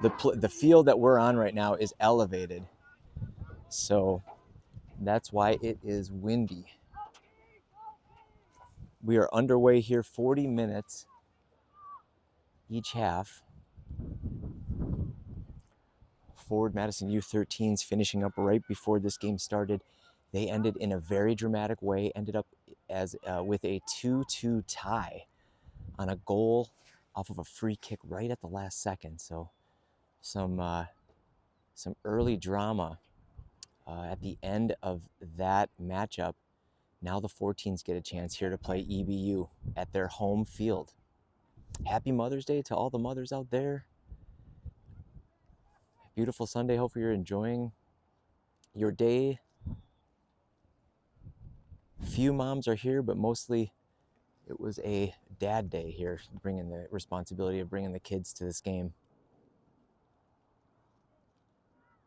the field that we're on right now is elevated, so that's why it is windy. We are underway here, 40 minutes each half. Forward Madison U13s finishing up right before this game started. They ended in a very dramatic way, ended up as with a 2-2 tie on a goal off of a free kick right at the last second. So some early drama at the end of that matchup. Now the 14s get a chance here to play EBU at their home field. Happy Mother's Day to all the mothers out there. Beautiful Sunday. Hopefully you're enjoying your day. Few moms are here, but mostly it was a dad day here, bringing the responsibility of bringing the kids to this game.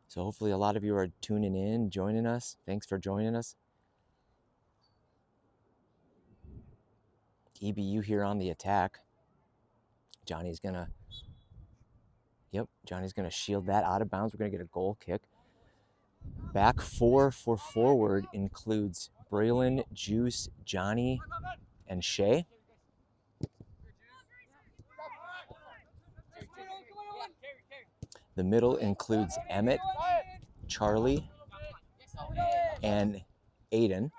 So hopefully a lot of you are tuning in, joining us. Thanks for joining us. EBU here on the attack. Johnny's gonna shield that out of bounds. We're gonna get a goal kick. Back four for forward includes Braylon, Juice, Johnny, and Shay. The middle includes Emmett, Charlie, and Aiden.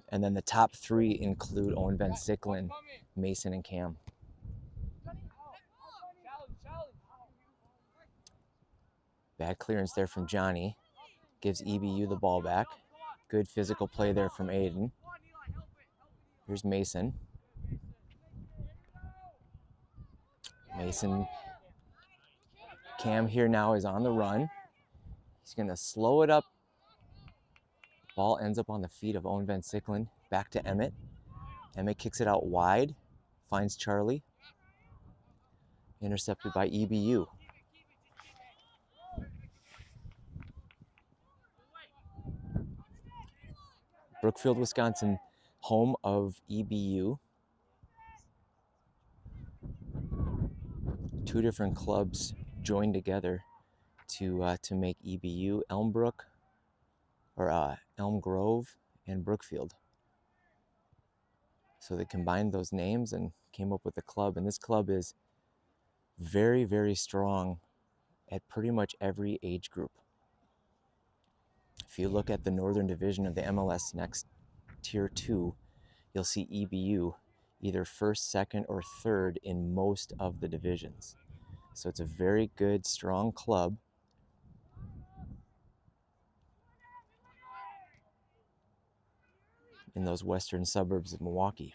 And then the top three include Owen Van Sicklen, Mason, and Cam. Bad clearance there from Johnny. Gives EBU the ball back. Good physical play there from Aiden. Here's Mason. Cam here now is on the run. He's going to slow it up. Ball ends up on the feet of Owen Van Sicklen. Back to Emmett. Emmett kicks it out wide. Finds Charlie. Intercepted by EBU. Brookfield, Wisconsin, home of EBU. Two different clubs joined together to make EBU, Elm Grove and Brookfield. So they combined those names and came up with a club. And this club is very, very strong at pretty much every age group. If you look at the Northern Division of the MLS Next Tier 2, you'll see EBU either first, second, or third in most of the divisions. So it's a very good, strong club. In those western suburbs of Milwaukee.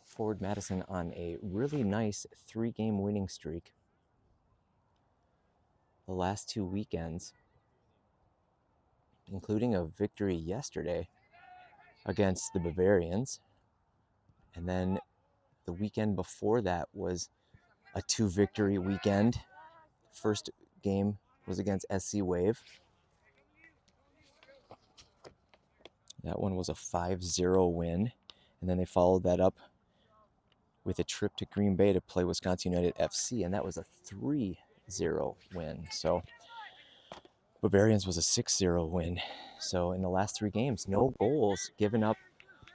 Forward Madison on a really nice 3-game winning streak. The last 2 weekends, including a victory yesterday against the Bavarians. And then the weekend before that was a 2-victory weekend. First game was against SC Wave. That one was a 5-0 win. And then they followed that up with a trip to Green Bay to play Wisconsin United FC, and that was a 3-0 win. So Bavarians was a 6-0 win. So in the last 3 games, no goals given up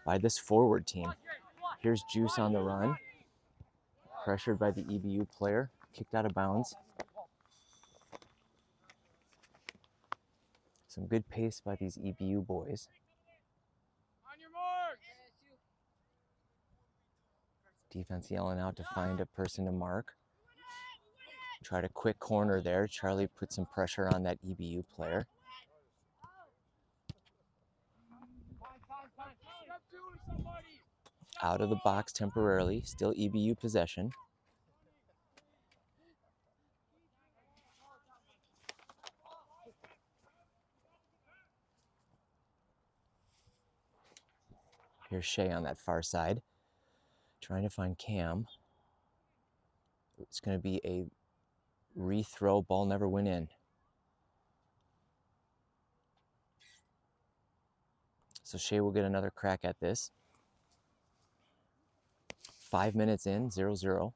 by this forward team. Here's Juice on the run. Pressured by the EBU player. Kicked out of bounds. Some good pace by these EBU boys. Defense yelling out to find a person to mark. Tried a quick corner there. Charlie put some pressure on that EBU player. Out of the box temporarily. Still EBU possession. Here's Shea on that far side. Trying to find Cam. It's going to be a rethrow. Ball never went in. So Shea will get another crack at this. 5 minutes in, 0-0.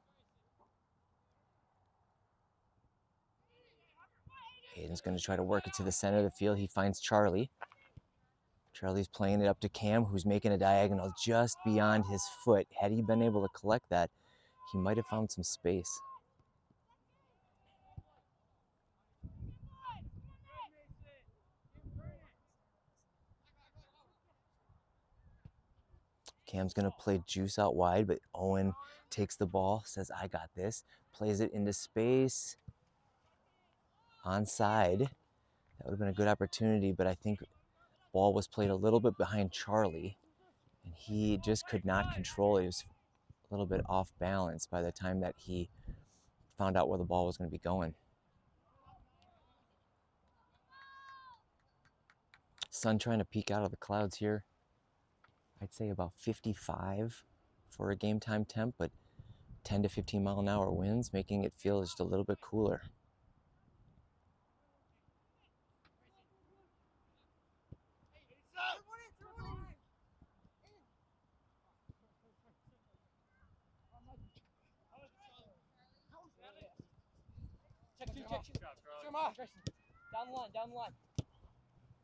Aiden's going to try to work it to the center of the field. He finds Charlie. Charlie's playing it up to Cam, who's making a diagonal just beyond his foot. Had he been able to collect that, he might have found some space. Cam's going to play juice out wide, but Owen takes the ball, says, I got this, plays it into space. Onside. That would have been a good opportunity, but I think ball was played a little bit behind Charlie, and he just could not control it. He was a little bit off balance by the time that he found out where the ball was going to be going. Sun trying to peek out of the clouds here. I'd say about 55 for a game time temp, but 10 to 15 mile an hour winds, making it feel just a little bit cooler. Down the line.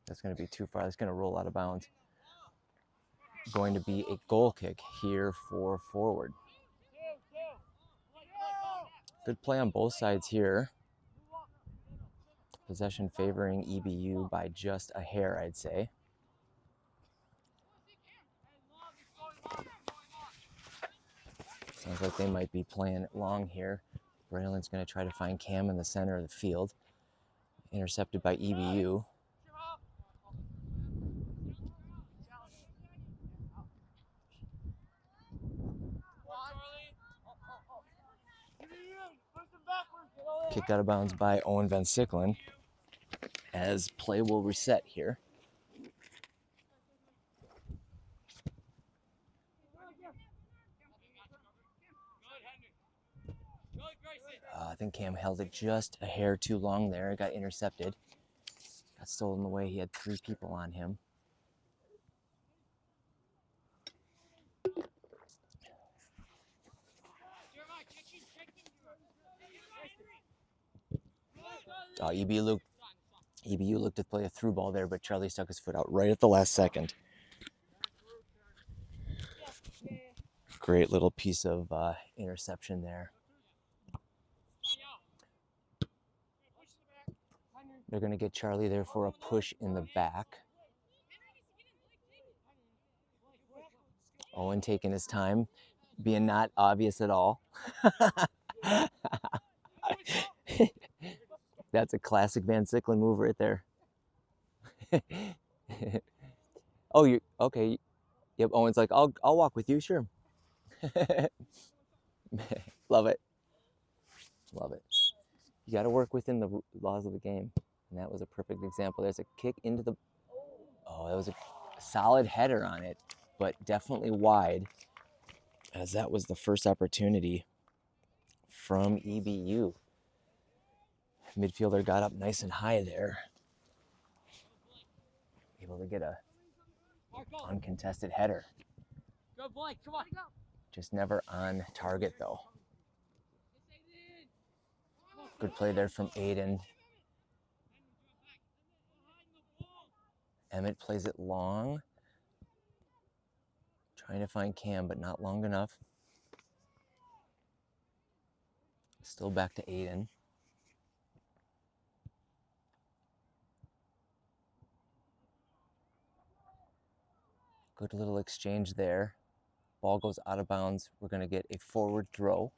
That's going to be too far. That's going to roll out of bounds. Going to be a goal kick here for forward. Good play on both sides here. Possession favoring EBU by just a hair, I'd say. Sounds like they might be playing it long here. Braylon's going to try to find Cam in the center of the field. Intercepted by EBU. Kicked out of bounds by Owen Van Sicklen as play will reset here. I think Cam held it just a hair too long there. It got intercepted. Got stolen away. He had 3 people on him. EBU looked to play a through ball there, but Charlie stuck his foot out right at the last second. Great little piece of interception there. They're going to get Charlie there for a push in the back. Owen taking his time, being not obvious at all. That's a classic Van Sicklen move right there. Oh, you okay? Yep. Owen's like, I'll walk with you, sure. Love it. Love it. You got to work within the laws of the game, and that was a perfect example. There's a kick into the. Oh, that was a solid header on it, but definitely wide, as that was the first opportunity from EBU. Midfielder got up nice and high there. Able to get a uncontested header. Go, Blake, come on. Just never on target, though. Good play there from Aiden. Emmett plays it long. Trying to find Cam, but not long enough. Still back to Aiden. Good little exchange there. Ball goes out of bounds. We're going to get a forward throw.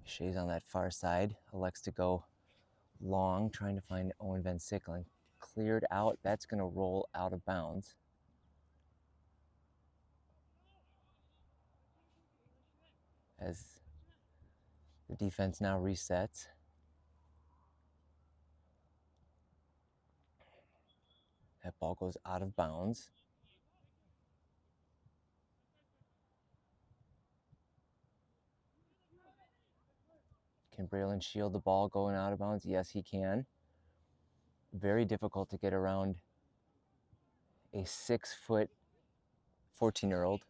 Shea's on that far side. Elects to go long, trying to find Owen Van Sicklen. Cleared out. That's going to roll out of bounds. As the defense now resets. Ball goes out of bounds. Can Braylon shield the ball going out of bounds? Yes, he can. Very difficult to get around a 6-foot 14-year-old.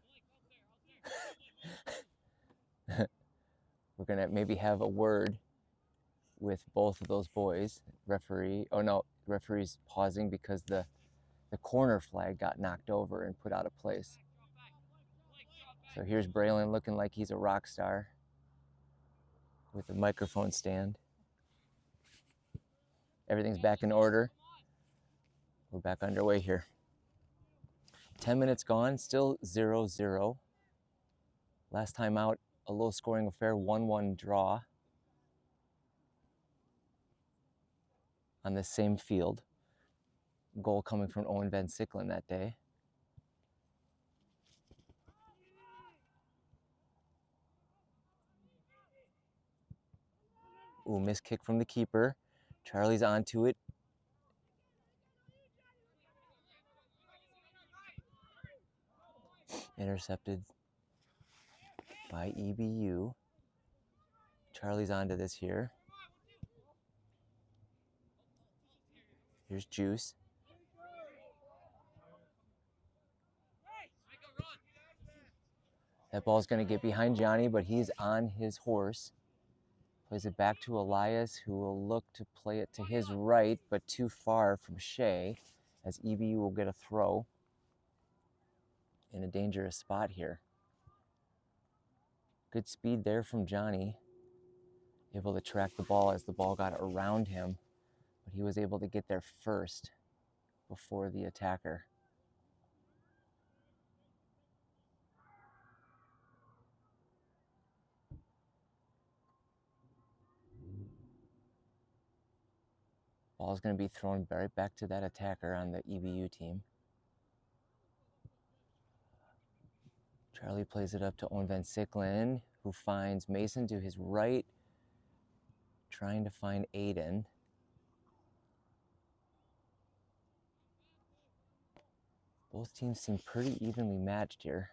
We're going to maybe have a word with both of those boys. Referee's pausing because the corner flag got knocked over and put out of place. So here's Braylon looking like he's a rock star with a microphone stand. Everything's back in order. We're back underway here. 10 minutes gone, still 0-0. Last time out, a low-scoring affair, 1-1 draw on this same field. Goal coming from Owen Van Sicklen that day. Ooh, missed kick from the keeper. Charlie's onto it. Intercepted by EBU. Charlie's onto this here. Here's Juice. That ball's going to get behind Johnny, but he's on his horse. Plays it back to Elias, who will look to play it to his right, but too far from Shea, as EBU will get a throw in a dangerous spot here. Good speed there from Johnny. Able to track the ball as the ball got around him, but he was able to get there first before the attacker. Ball's going to be thrown right back to that attacker on the EBU team. Charlie plays it up to Owen Van Sicklen, who finds Mason to his right, trying to find Aiden. Both teams seem pretty evenly matched here.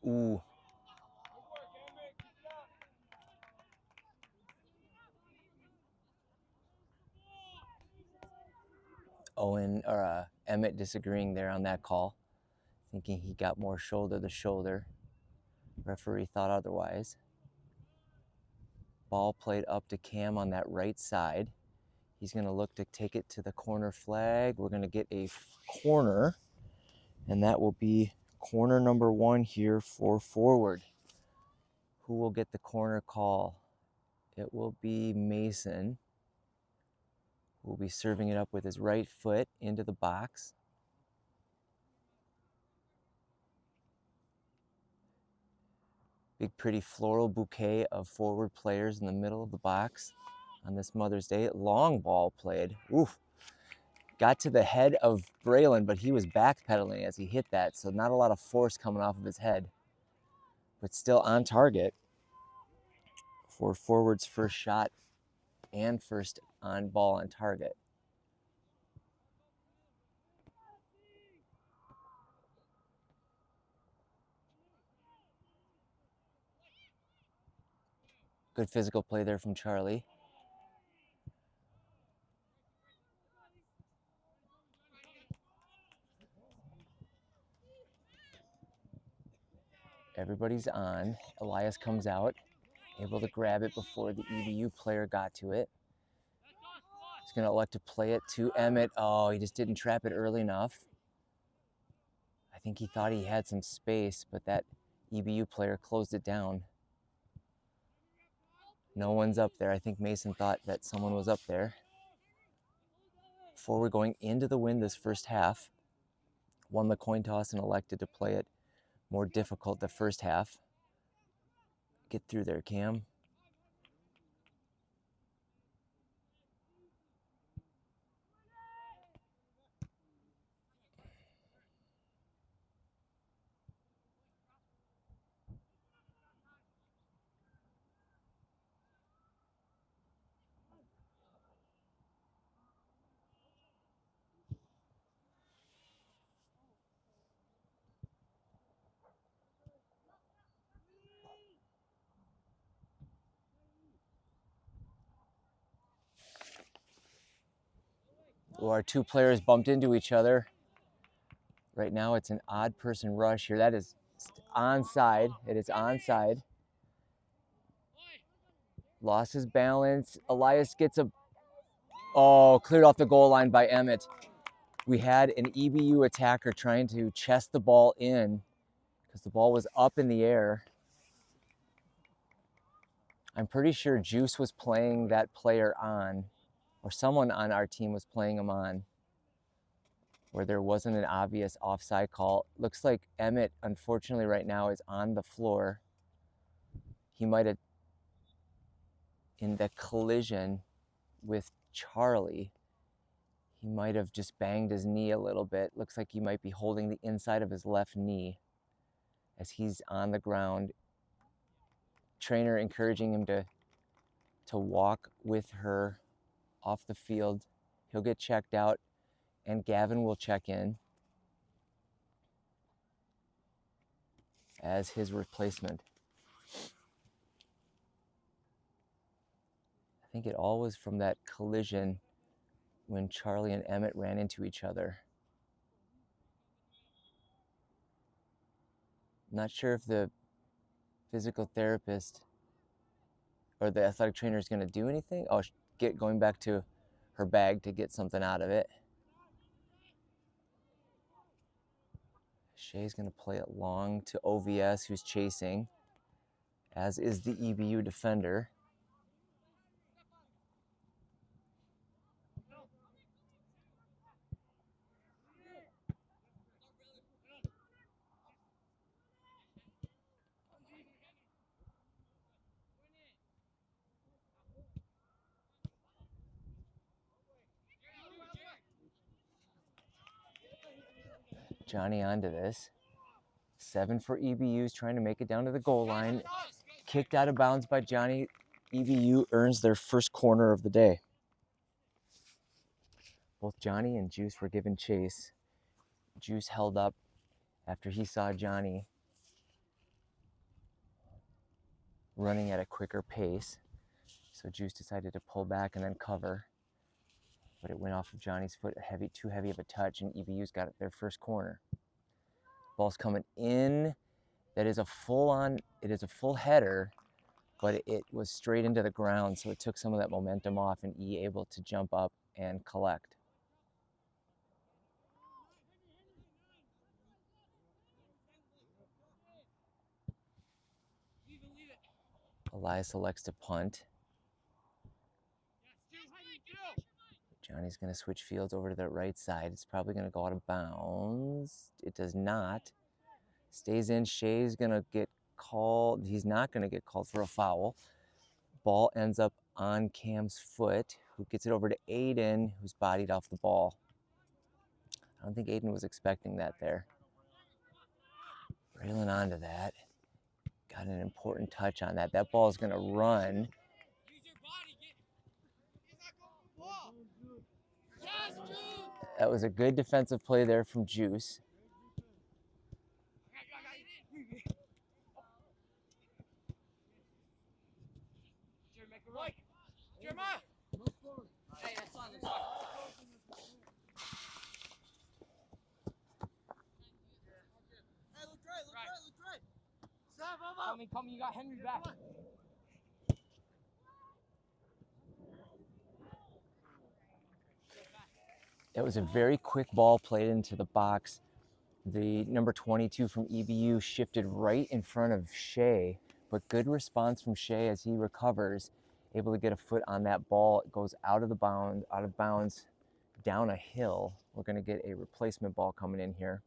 Ooh. Emmett disagreeing there on that call, thinking he got more shoulder to shoulder. Referee thought otherwise. Ball played up to Cam on that right side. He's going to look to take it to the corner flag. We're going to get a corner, and that will be corner number 1 here for forward. Who will get the corner call? It will be Mason, who will be serving it up with his right foot into the box. Big pretty floral bouquet of forward players in the middle of the box on this Mother's Day. Long ball played. Oof. Got to the head of Braylon, but he was backpedaling as he hit that, so not a lot of force coming off of his head, but still on target for forward's first shot and first on ball on target. Good physical play there from Charlie. Everybody's on. Elias comes out, able to grab it before the EBU player got to it. He's going to elect to play it to Emmett. Oh, he just didn't trap it early enough. I think he thought he had some space, but that EBU player closed it down. No one's up there. I think Mason thought that someone was up there. Forward going into the wind this first half. Won the coin toss and elected to play it more difficult the first half. Get through there, Cam. Well, our two players bumped into each other. Right now it's an odd person rush here. That is onside. It is onside. Lost his balance. Elias gets cleared off the goal line by Emmett. We had an EBU attacker trying to chest the ball in because the ball was up in the air. I'm pretty sure Juice was playing that player on, or someone on our team was playing him on, where there wasn't an obvious offside call. Looks like Emmett, unfortunately, right now is on the floor. He might have, in the collision with Charlie, he might have just banged his knee a little bit. Looks like he might be holding the inside of his left knee as he's on the ground. Trainer encouraging him to walk with her off the field. He'll get checked out and Gavin will check in as his replacement. I think it all was from that collision when Charlie and Emmett ran into each other. I'm not sure if the physical therapist or the athletic trainer is going to do anything. Oh, going back to her bag to get something out of it. Shea's going to play it long to OVS, who's chasing, as is the EBU defender. Johnny onto this. 7 for EBU's trying to make it down to the goal line. Kicked out of bounds by Johnny. EBU earns their first corner of the day. Both Johnny and Juice were given chase. Juice held up after he saw Johnny running at a quicker pace. So Juice decided to pull back and then cover. But it went off of Johnny's foot, too heavy of a touch, and EBU's got their first corner. Ball's coming in. It is a full header, but it was straight into the ground, so it took some of that momentum off, and E able to jump up and collect. Elias elects to punt. Johnny's going to switch fields over to the right side. It's probably going to go out of bounds. It does not. Stays in. Shea's going to get called. He's not going to get called for a foul. Ball ends up on Cam's foot, who gets it over to Aiden, who's bodied off the ball. I don't think Aiden was expecting that there. Railing onto that. Got an important touch on that. That ball is going to run. That was a good defensive play there from Juice. Coming, you got Henry back. That was a very quick ball played into the box. The number 22 from EBU shifted right in front of Shea, but good response from Shea as he recovers, able to get a foot on that ball. It goes out of bounds, down a hill. We're going to get a replacement ball coming in here,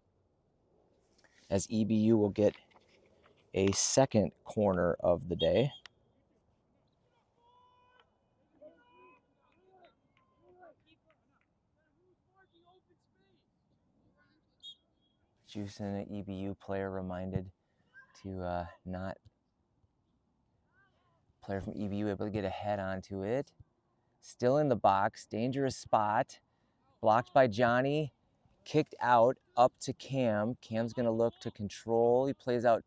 as EBU will get a second corner of the day. Juicing, an EBU player reminded to not, player from EBU able to get a head onto it. Still in the box, dangerous spot, blocked by Johnny, kicked out, up to Cam. Cam's gonna look to control. He plays out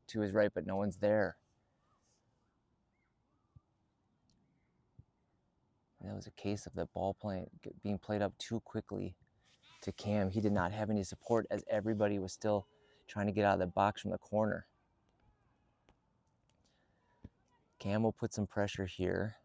to his right, but no one's there. And that was a case of the ball being played up too quickly to Cam. He did not have any support as everybody was still trying to get out of the box from the corner. Cam will put some pressure here.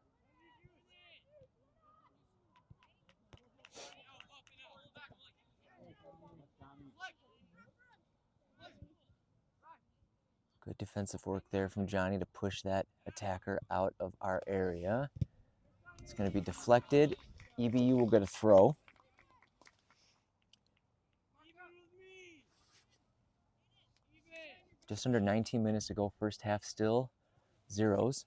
Good defensive work there from Johnny to push that attacker out of our area. It's going to be deflected. EBU will get a throw. Just under 19 minutes to go, first half still zeros.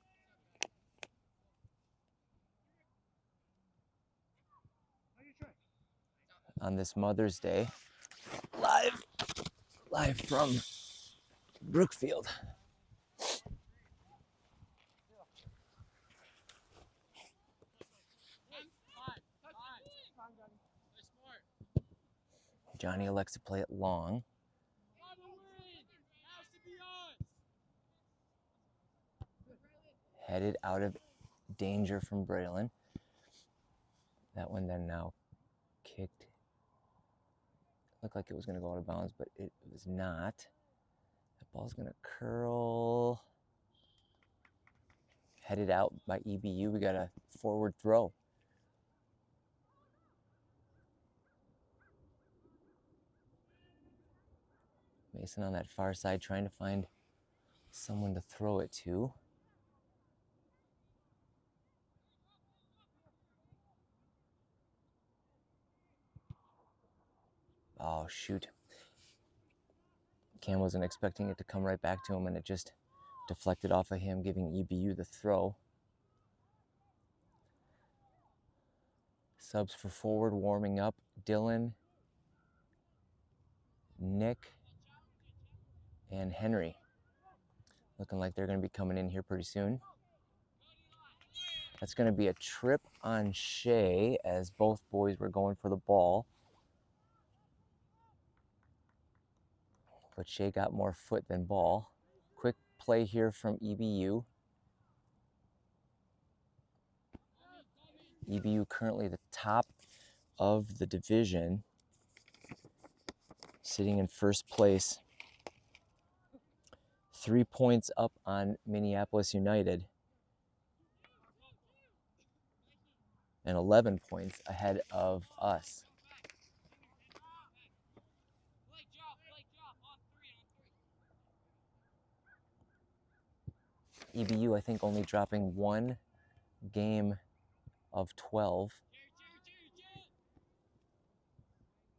On this Mother's Day, live from Brookfield. Johnny elects to play it long. Headed out of danger from Braylon. That one then now kicked. Looked like it was going to go out of bounds, but it was not. That ball's going to curl. Headed out by EBU. We got a forward throw. Mason on that far side trying to find someone to throw it to. Oh, shoot. Cam wasn't expecting it to come right back to him, and it just deflected off of him, giving EBU the throw. Subs for forward warming up. Dylan, Nick, and Henry. Looking like they're going to be coming in here pretty soon. That's going to be a trip on Shea as both boys were going for the ball. But Shea got more foot than ball. Quick play here from EBU. EBU currently the top of the division, sitting in first place. 3 points up on Minneapolis United. And 11 points ahead of us. EBU, I think, only dropping one game of 12.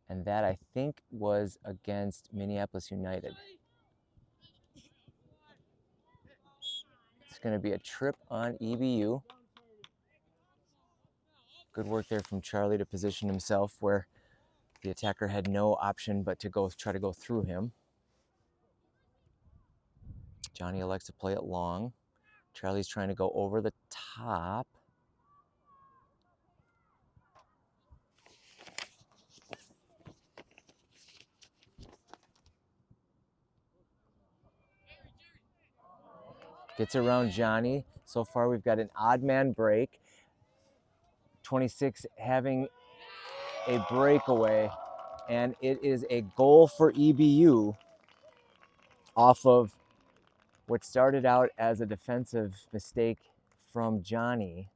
And that, I think, was against Minneapolis United. It's going to be a trip on EBU. Good work there from Charlie to position himself where the attacker had no option but to try to go through him. Johnny elects to play it long. Charlie's trying to go over the top. Gets around Johnny. So far we've got an odd man break. 26 having a breakaway, and it is a goal for EBU off of what started out as a defensive mistake from Johnny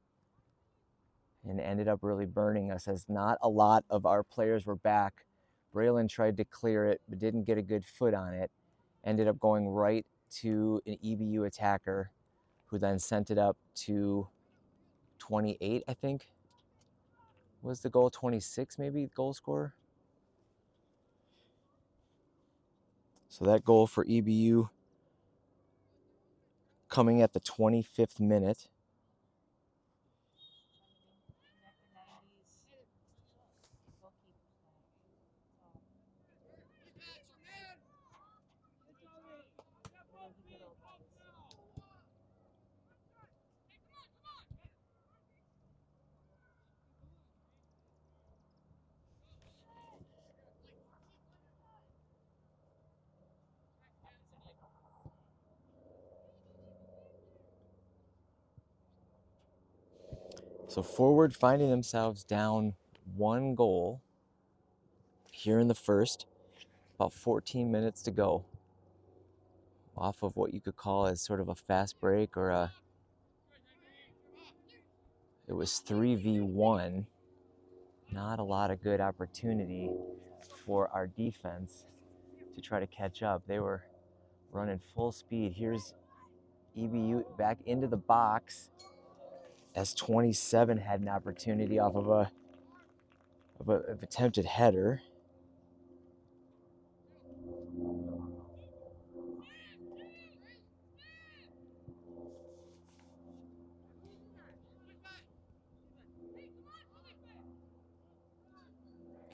and ended up really burning us as not a lot of our players were back. Braylon tried to clear it but didn't get a good foot on it. Ended up going right to an EBU attacker who then sent it up to 28, I think. Was the goal 26 maybe, goal scorer? So that goal for EBU coming at the 25th minute. So Forward finding themselves down 1 goal here in the first, about 14 minutes to go, off of what you could call as sort of a fast break, or it was 3v1. Not a lot of good opportunity for our defense to try to catch up. They were running full speed. Here's EBU back into the box as 27 had an opportunity off of a attempted header.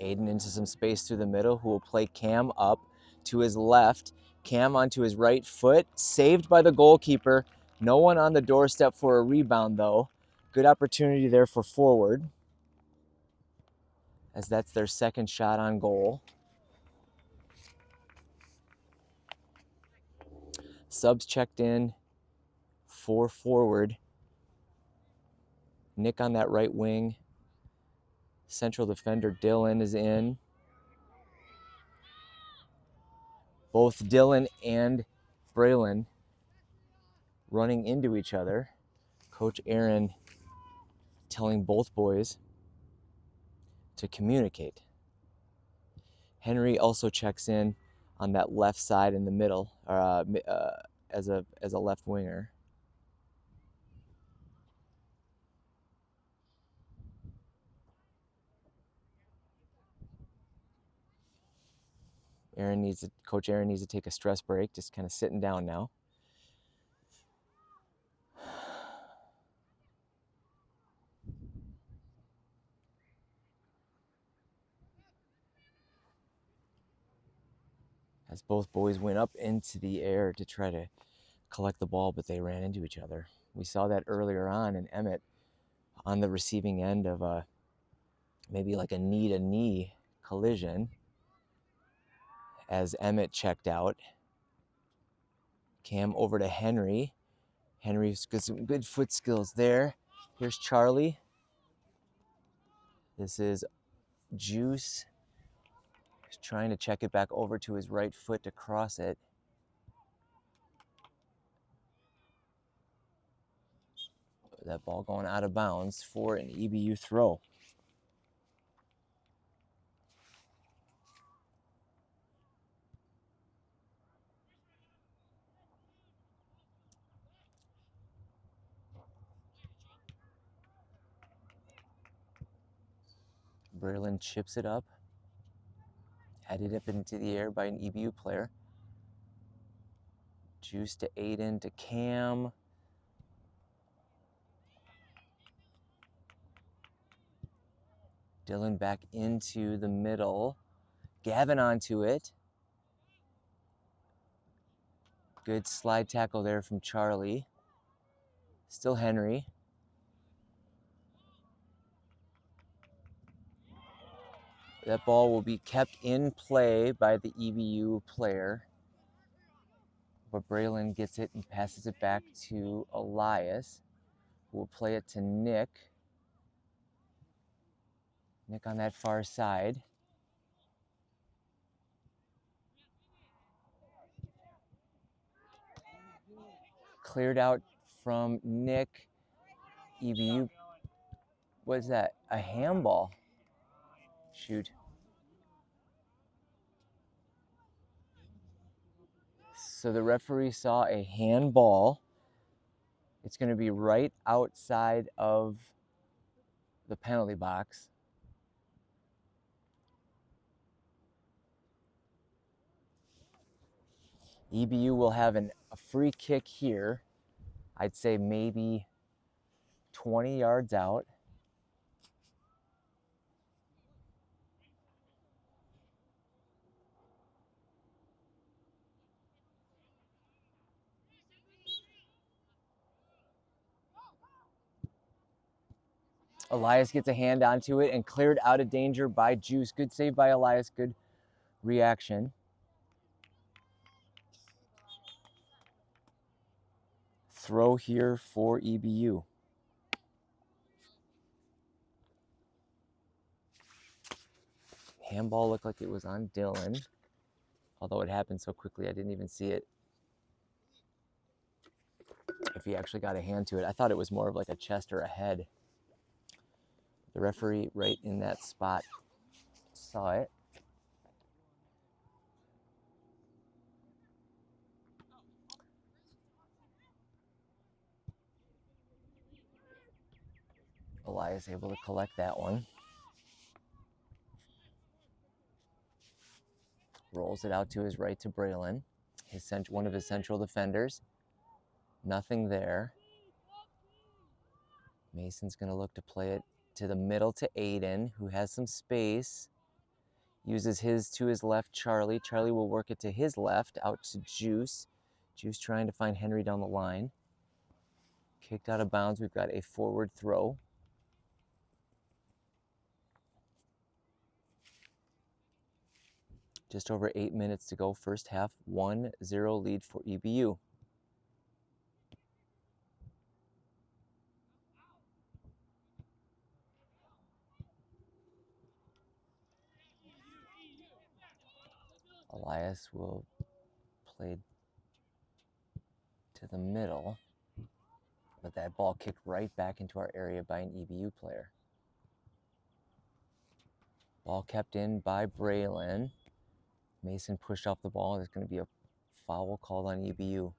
Aiden into some space through the middle, who will play Cam up to his left. Cam onto his right foot, saved by the goalkeeper. No one on the doorstep for a rebound, though. Good opportunity there for Forward, as that's their second shot on goal. Subs checked in for Forward. Nick on that right wing. Central defender Dylan is in. Both Dylan and Braylon running into each other. Coach Aaron telling both boys to communicate. Henry also checks in on that left side in the middle, as a left winger. Coach Aaron needs to take a stress break, just kind of sitting down now. As both boys went up into the air to try to collect the ball, but they ran into each other. We saw that earlier on, and Emmett on the receiving end of maybe like a knee-to-knee collision as Emmett checked out. Cam over to Henry. Henry's got some good foot skills there. Here's Charlie. This is Juice. He's trying to check it back over to his right foot to cross it. That ball going out of bounds for an EBU throw. Braylon chips it up. Headed up into the air by an EBU player. Juice to Aiden to Cam. Dylan back into the middle. Gavin onto it. Good slide tackle there from Charlie. Still Henry. That ball will be kept in play by the EBU player. But Braylon gets it and passes it back to Elias, who will play it to Nick. Nick on that far side. Cleared out from Nick. EBU, what is that? A handball. Shoot. So the referee saw a handball. It's going to be right outside of the penalty box. EBU will have a free kick here I'd say maybe 20 yards out. Elias gets a hand onto it and cleared out of danger by Juice. Good save by Elias. Good reaction. Throw here for EBU. Handball looked like it was on Dylan, although it happened so quickly I didn't even see it. If he actually got a hand to it, I thought it was more of like a chest or a head. The referee right in that spot saw it. Elias able to collect that one. Rolls it out to his right to Braylon, one of his central defenders. Nothing there. Mason's going to look to play it to the middle to Aiden, who has some space. Uses his to his left, Charlie. Charlie will work it to his left, out to Juice. Juice trying to find Henry down the line. Kicked out of bounds. We've got a forward throw. Just over 8 minutes to go. First half, 1-0 lead for EBU. Elias will play to the middle, but that ball kicked right back into our area by an EBU player. Ball kept in by Braylon. Mason pushed off the ball. There's going to be a foul called on EBU.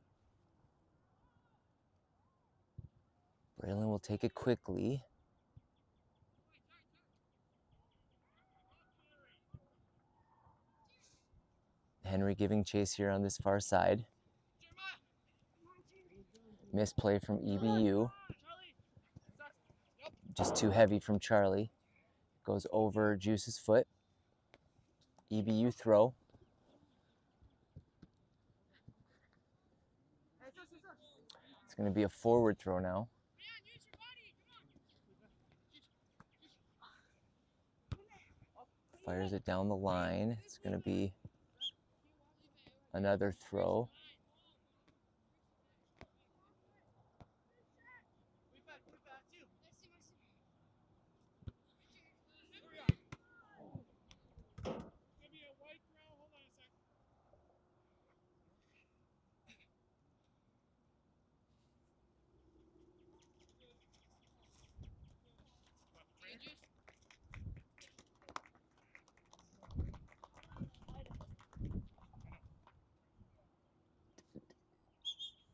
Braylon will take it quickly. Henry giving chase here on this far side. Misplay from EBU. Just too heavy from Charlie. Goes over Juice's foot. EBU throw. It's going to be a forward throw now. Fires it down the line. It's going to be another throw.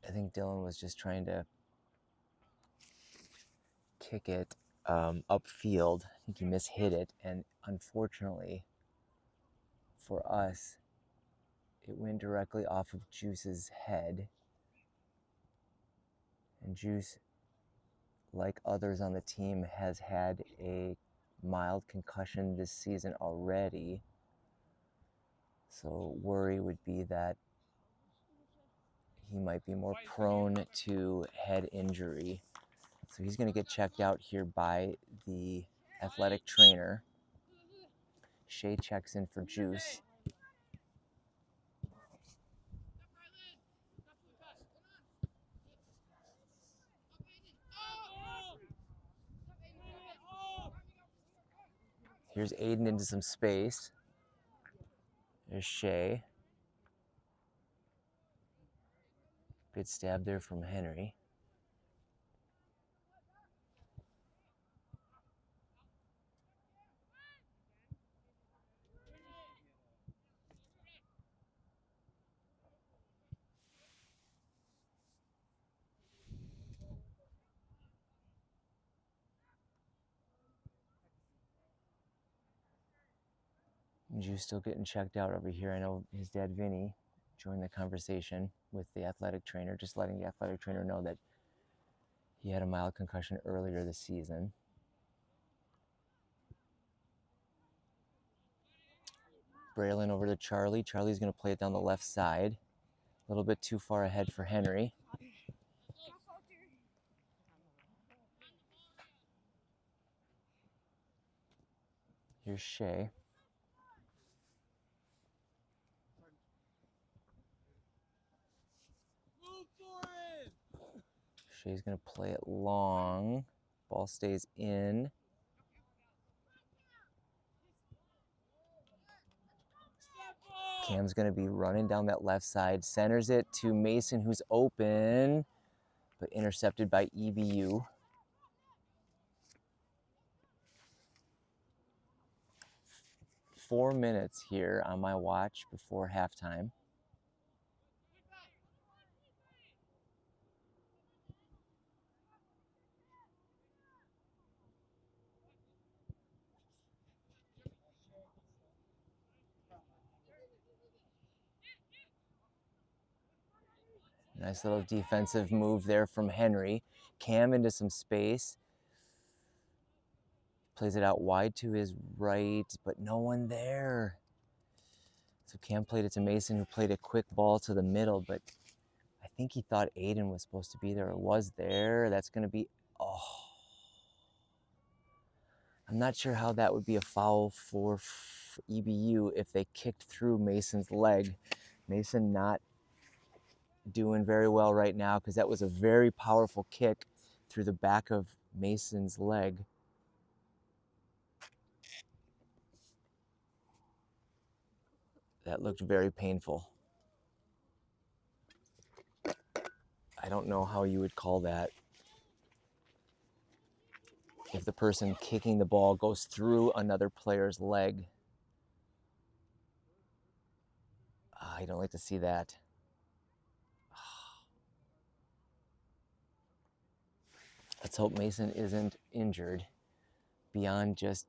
I think Dylan was just trying to kick it upfield. I think he mishit it, and unfortunately for us, it went directly off of Juice's head. And Juice, like others on the team, has had a mild concussion this season already. So worry would be that he might be more prone to head injury. So he's going to get checked out here by the athletic trainer. Shea checks in for Juice. Here's Aiden into some space. There's Shea. Good stab there from Henry. Juice still getting checked out over here. I know his dad, Vinny, joined the conversation with the athletic trainer, just letting the athletic trainer know that He had a mild concussion earlier this season. Braylon over to Charlie. Charlie's going to play it down the left side. A little bit too far ahead for Henry. Here's Shea. Shea's going to play it long. Ball stays in. Cam's going to be running down that left side. Centers it to Mason, who's open, but intercepted by EBU. Four minutes here on my watch before halftime. Nice little defensive move there from Henry. Cam into some space. Plays it out wide to his right, but no one there. So Cam played it to Mason, who played a quick ball to the middle, but I think he thought Aiden was supposed to be there or was there. That's going to be, oh. I'm not sure how that would be a foul for EBU if they kicked through Mason's leg. Mason not doing very well right now because that was a very powerful kick through the back of Mason's leg. That looked very painful. I don't know how you would call that. If the person kicking the ball goes through another player's leg. I don't like to see that. Let's hope Mason isn't injured beyond just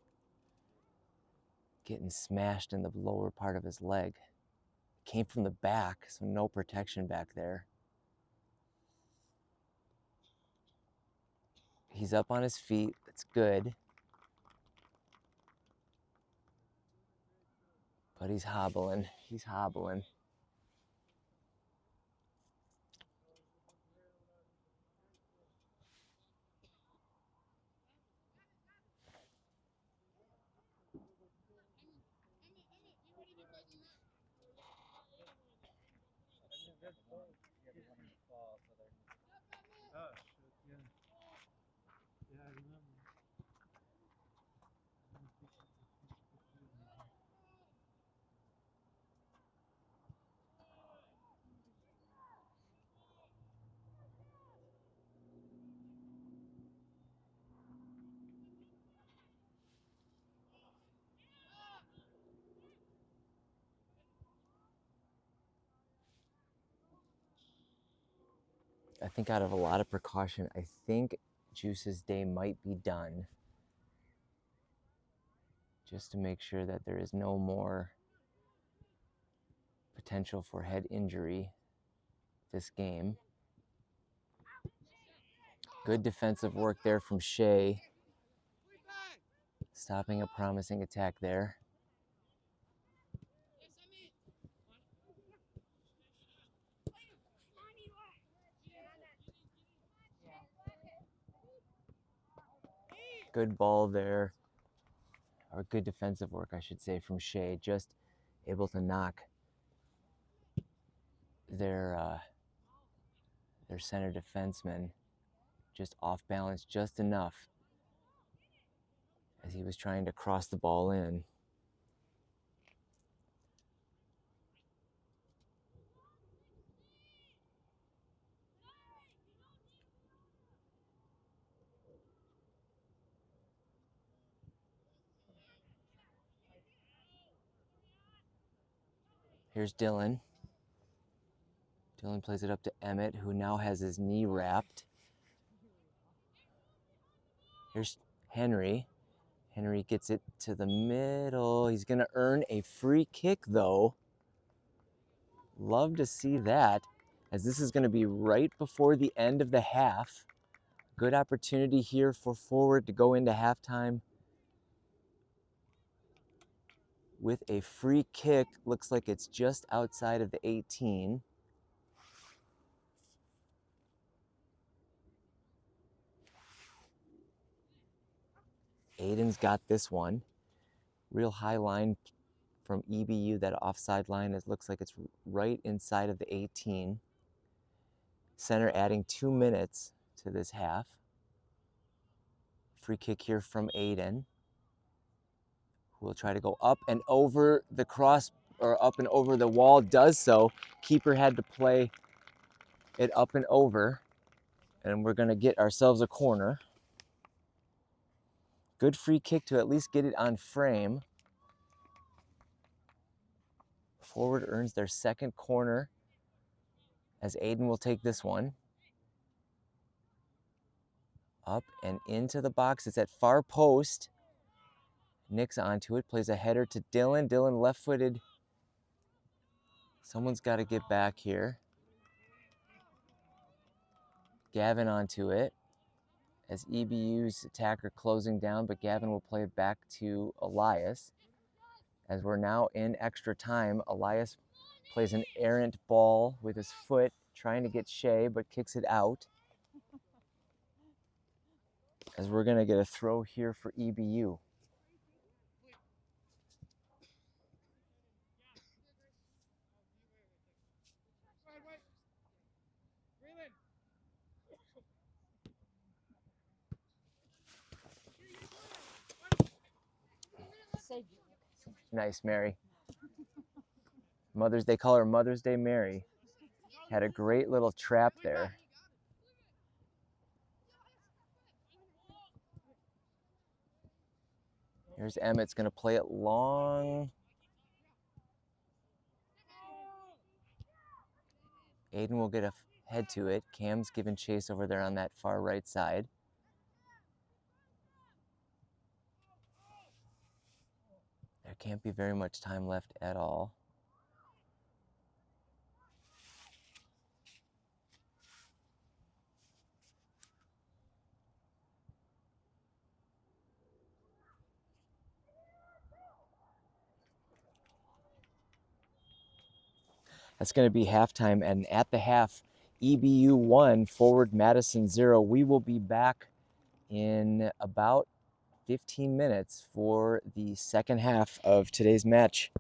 getting smashed in the lower part of his leg. Came from the back, so no protection back there. He's up on his feet. That's good. But he's hobbling. He's hobbling. I think out of a lot of precaution, I think Juice's day might be done. Just to make sure that there is no more potential for head injury this game. Good defensive work there from Shea. Stopping a promising attack there. Good ball there. Or good defensive work, I should say, from Shea. Just able to knock their center defenseman just off balance just enough as he was trying to cross the ball in. Here's Dylan. Dylan plays it up to Emmett, who now has his knee wrapped. Here's Henry. Henry gets it to the middle. He's going to earn a free kick, though. Love to see that, as this is going to be right before the end of the half. Good opportunity here for Forward to go into halftime with a free kick. Looks like it's just outside of the 18. Aiden's got this one. Real high line from EBU, that offside line. It looks like it's right inside of the 18. Center adding 2 minutes to this half. Free kick here from Aiden, who will try to go up and over the cross, or up and over the wall. Does so. Keeper had to play it up and over, and we're going to get ourselves a corner. Good free kick to at least get it on frame. Forward earns their second corner as Aiden will take this one. Up and into the box. It's at far post. Nicks onto it, plays a header to Dylan. Dylan left-footed. Someone's got to get back here. Gavin onto it as EBU's attacker closing down, but Gavin will play it back to Elias. As we're now in extra time, Elias plays an errant ball with his foot, trying to get Shea, but kicks it out. As we're going to get a throw here for EBU. Nice, Mary. They call her Mother's Day Mary. Had a great little trap there. Here's Emmett's going to play it long. Aiden will get a head to it. Cam's giving chase over there on that far right side. There can't be very much time left at all. That's going to be halftime, and at the half, EBU 1, Forward Madison 0. We will be back in about 15 minutes for the second half of today's match.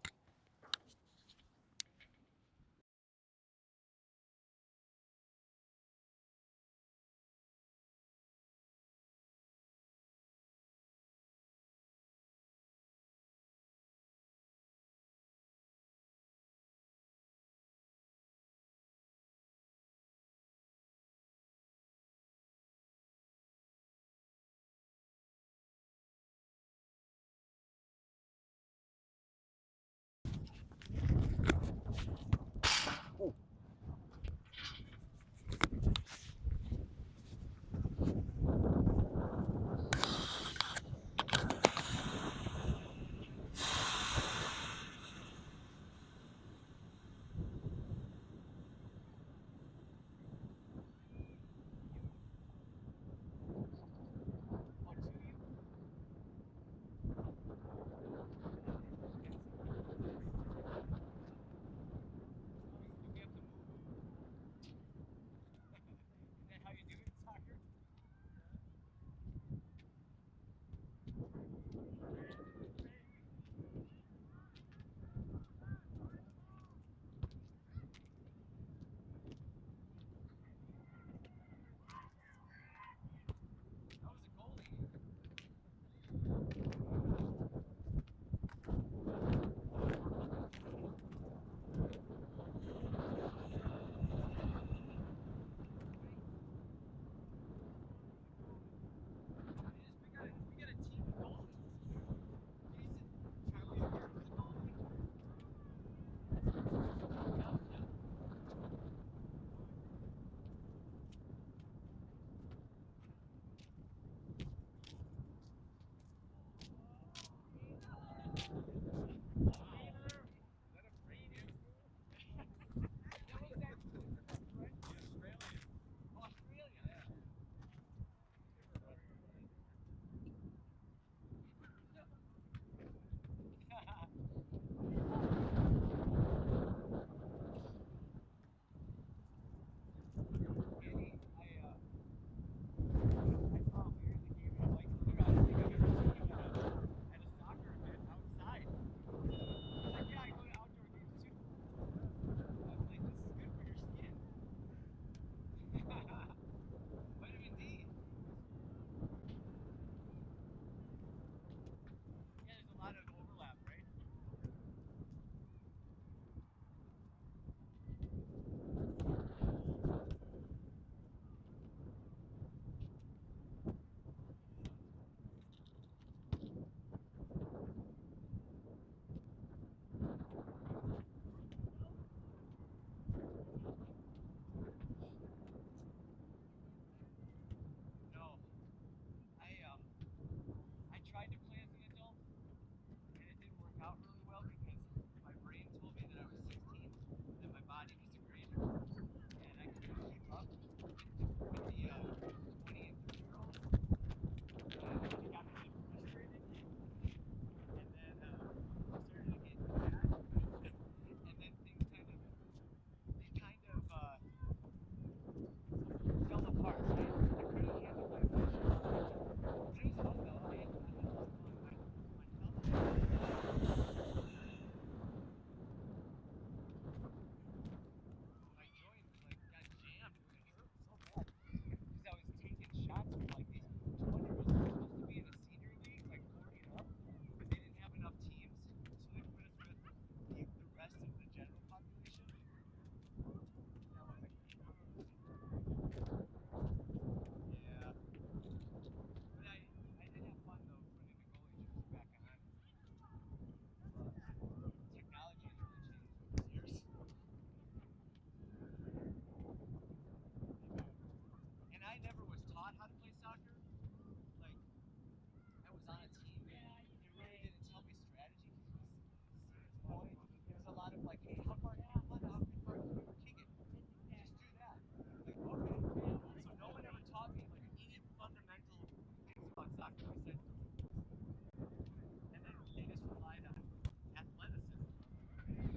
soccer, like I was on a team, it really didn't tell me strategy because Steven's point, it was a lot of like, hey, how far can you kick it? Just do that. Like, okay. So no one ever taught me like any fundamental things about soccer besides and then they just relied on athleticism. So then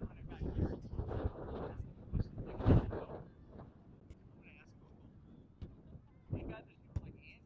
when it got here, asking questions like that, I'm gonna ask Google. Thank God there's people like Andy.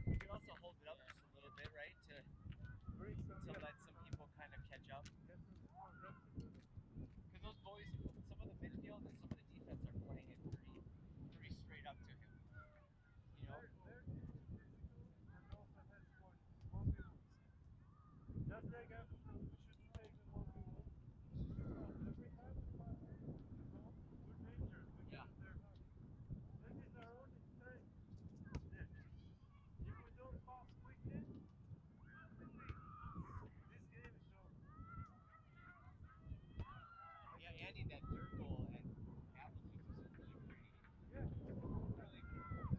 You can also hold it up just a little bit, right? To let some people kind of catch up. Because those boys, some of the midfield and some of the defense are playing it pretty straight up to him. You know? Just like Africa, we shouldn't take the 1v1. Every time we pass the ball, we're dangerous because they're hot. This is our only strength. If we don't pass quickly, this game is over. Yeah, Andy, that third goal at Appleton was really pretty. Yeah. Really, I mean,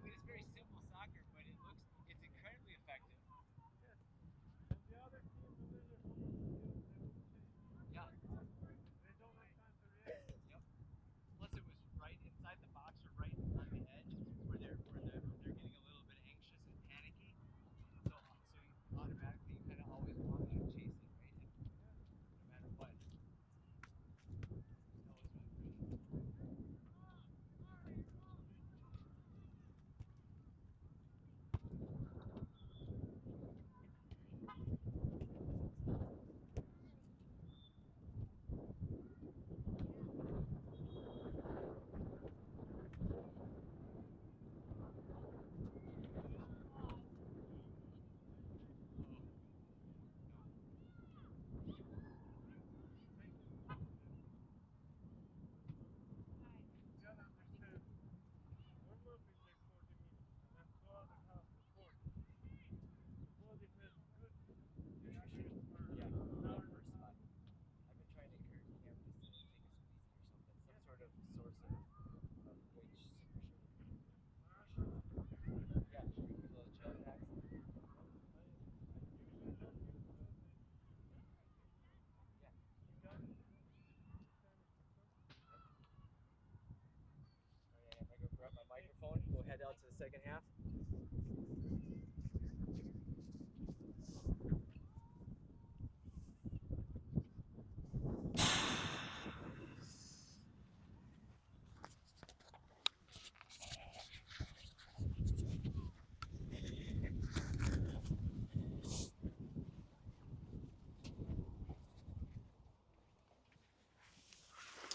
it's very simple soccer, but it's incredibly effective. Yes. And the other team, when they're home, they will change. Yeah. They don't have time to react. Yep. Plus, it was right inside the box or right on the edge where they're getting a little bit anxious and panicky. So you automatically you kind of always want to chase it, right? And no matter what. That was really pretty. You gotta understand, warm-up is like 40 minutes, and then 2 other half is 40. The body has good nutrition for an hour and a half. I've been trying to encourage the families to take a squeezy or something, some sort of source of good super sugar. Yeah, little gel packs. I usually don't use those in Yeah. you got it, this kind of system. Alright, I'm gonna go grab my microphone. We'll head out to the second half.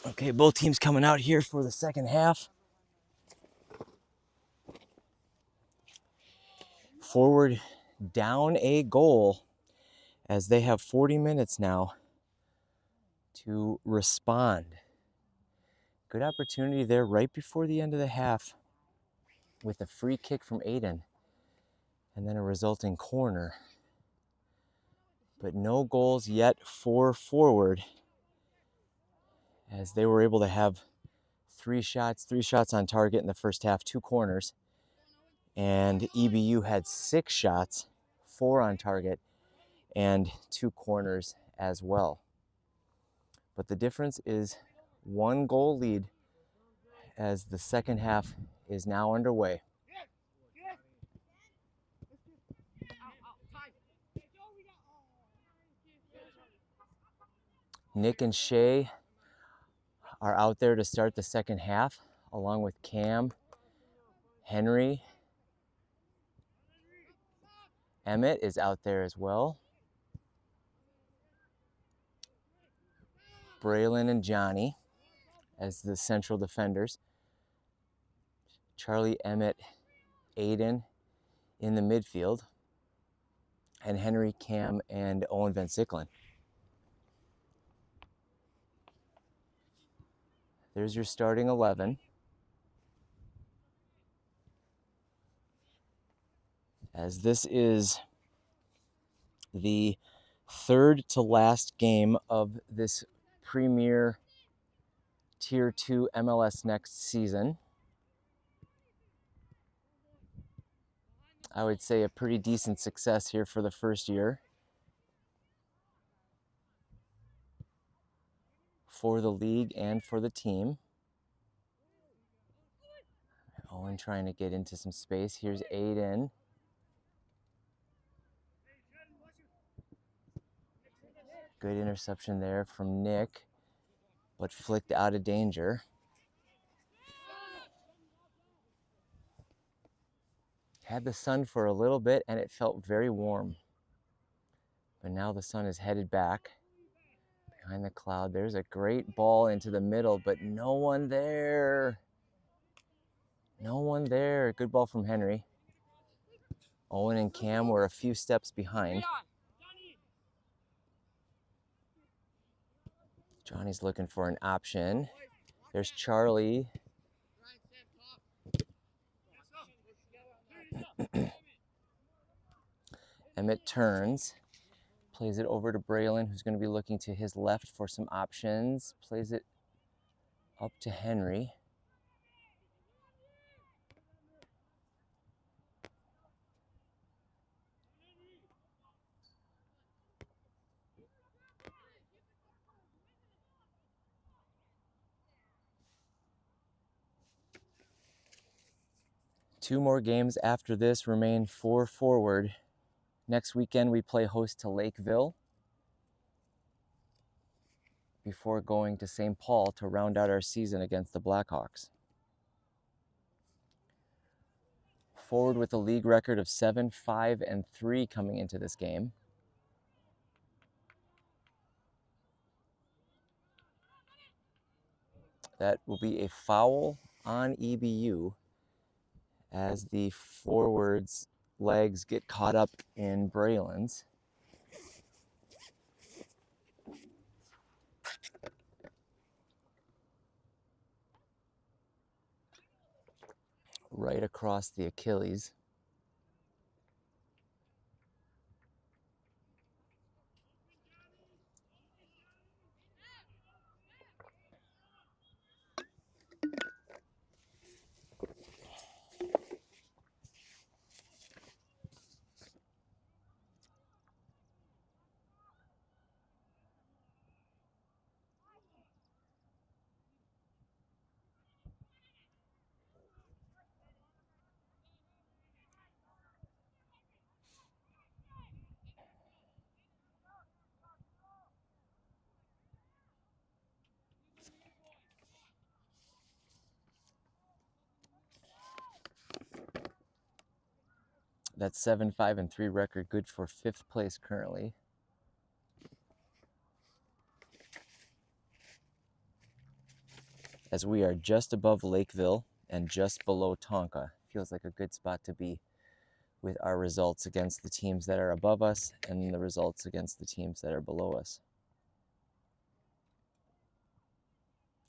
Okay, both teams coming out here for the second half. Forward down a goal as they have 40 minutes now to respond. Good opportunity there right before the end of the half with a free kick from Aiden and then a resulting corner. But no goals yet for Forward as they were able to have three shots on target in the first half, 2 corners. And EBU had 6 shots, 4 on target, and 2 corners as well. But the difference is 1 goal lead as the second half is now underway. Nick and Shay are out there to start the second half, along with Cam, Henry. Emmett is out there as well. Braylon and Johnny as the central defenders. Charlie, Emmett, Aiden in the midfield. And Henry, Cam, and Owen Van Sicklen. There's your starting 11. As this is the third to last game of this Premier Tier 2 MLS Next season. I would say a pretty decent success here for the first year for the league and for the team. Owen trying to get into some space. Here's Aiden. Good interception there from Nick, but flicked out of danger. Had the sun for a little bit and it felt very warm. But now the sun is headed back behind the cloud. There's a great ball into the middle, but no one there. No one there. Good ball from Henry. Owen and Cam were a few steps behind. Johnny's looking for an option. There's Charlie. Emmett turns, plays it over to Braylon, who's going to be looking to his left for some options. Plays it up to Henry. Two more games after this remain for Forward. Next weekend we play host to Lakeville before going to St. Paul to round out our season against the Blackhawks. Forward with a league record of 7-5-3 coming into this game. That will be a foul on EBU as the Forward's legs get caught up in Braylon's. Right across the Achilles. That 7-5-3 record, good for 5th place currently. as we are just above Lakeville and just below Tonka. Feels like a good spot to be with our results against the teams that are above us and the results against the teams that are below us.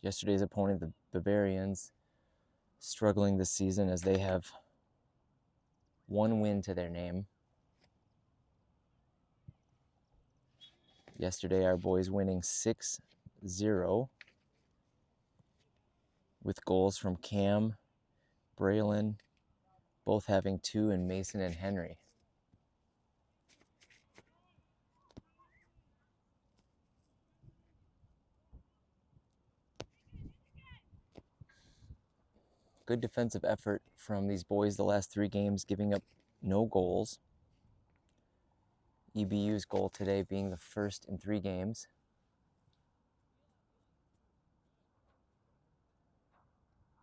Yesterday's opponent, the Bavarians, struggling this season as they have one win to their name. Yesterday, our boys winning 6-0 with goals from Cam, Braylon, both having 2, and Mason and Henry. Good defensive effort from these boys the last 3 games, giving up no goals. EBU's goal today being the first in 3 games.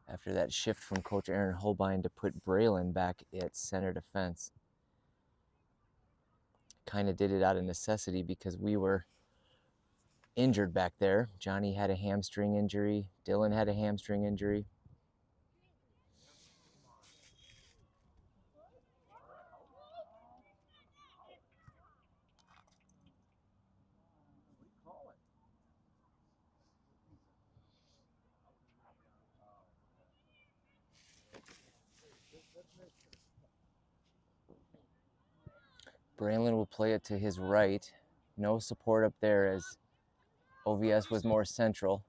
After that shift from Coach Aaron Holbein to put Braylon back at center defense. Kind of did it out of necessity because we were injured back there. Johnny had a hamstring injury. Dylan had a hamstring injury. Braylon will play it to his right. No support up there as OVS was more central.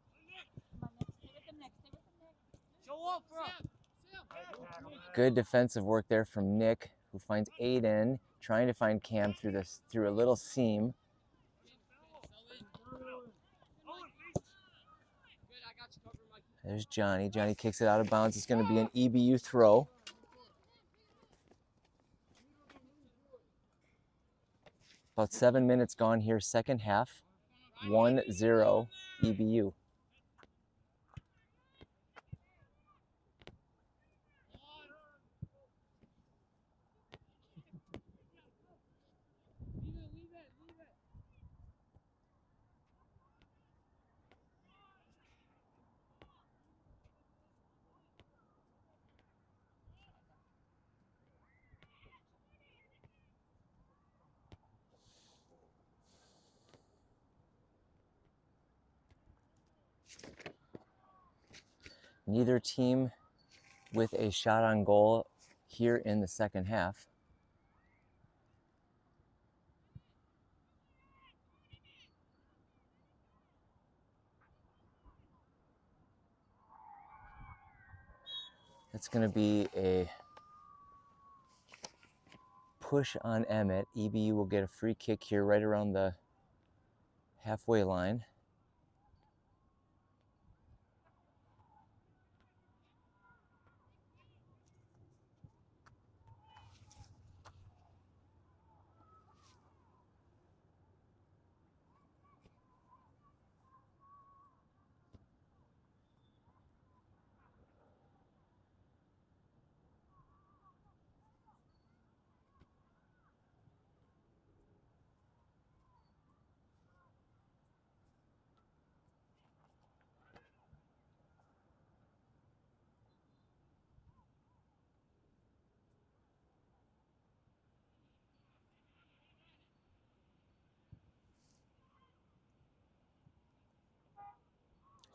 Good defensive work there from Nick, who finds Aiden, trying to find Cam through a little seam. There's Johnny. Johnny kicks it out of bounds. It's going to be an EBU throw. About 7 minutes gone here, second half. 1-0 EBU. Neither team with a shot on goal here in the second half. It's going to be a push on Emmett. EBU will get a free kick here right around the halfway line.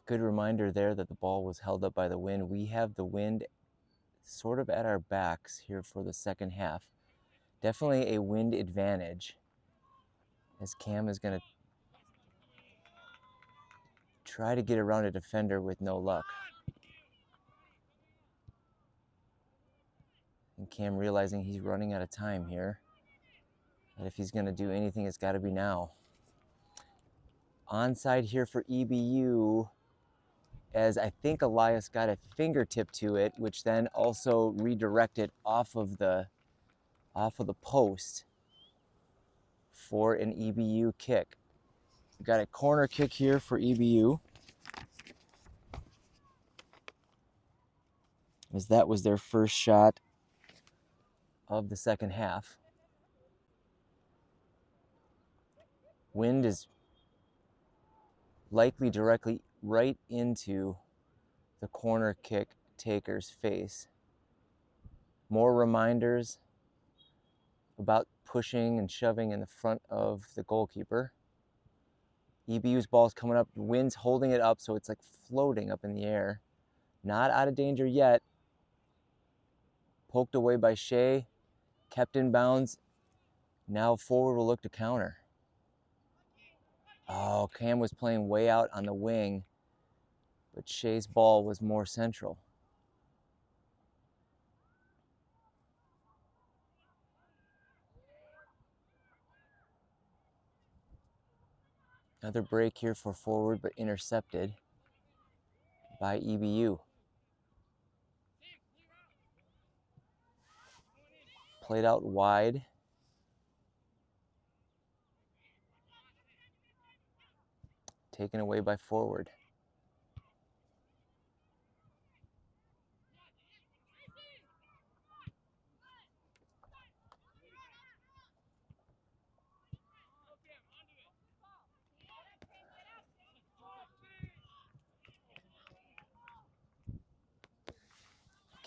Good reminder there that the ball was held up by the wind. We have the wind sort of at our backs here for the second half. Definitely a wind advantage as Cam is going to try to get around a defender with no luck. And Cam realizing he's running out of time here. And if he's going to do anything, it's got to be now. Onside here for EBU, as I think Elias got a fingertip to it, which then also redirected off of the post for an EBU kick. We got a corner kick here for EBU, as that was their first shot of the second half. Wind is likely directly right into the corner kick taker's face. More reminders about pushing and shoving in the front of the goalkeeper. EBU's ball's coming up, the wind's holding it up, so it's like floating up in the air. Not out of danger yet. Poked away by Shea, kept in bounds. Now forward will look to counter. Oh, Cam was playing way out on the wing, but Shea's ball was more central. Another break here for forward, but intercepted by EBU. Played out wide. Taken away by forward.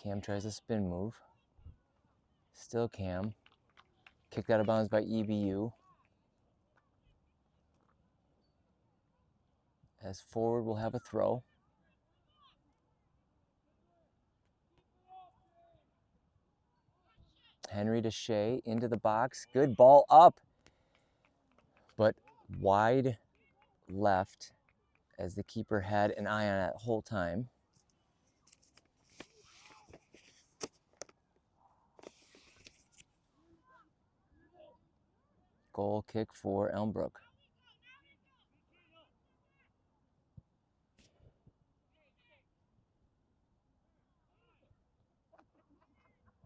Cam tries a spin move. Still Cam. Kicked out of bounds by EBU. As forward will have a throw. Henry to Shea, into the box. Good ball up, but wide left as the keeper had an eye on it the whole time. Goal kick for Elmbrook.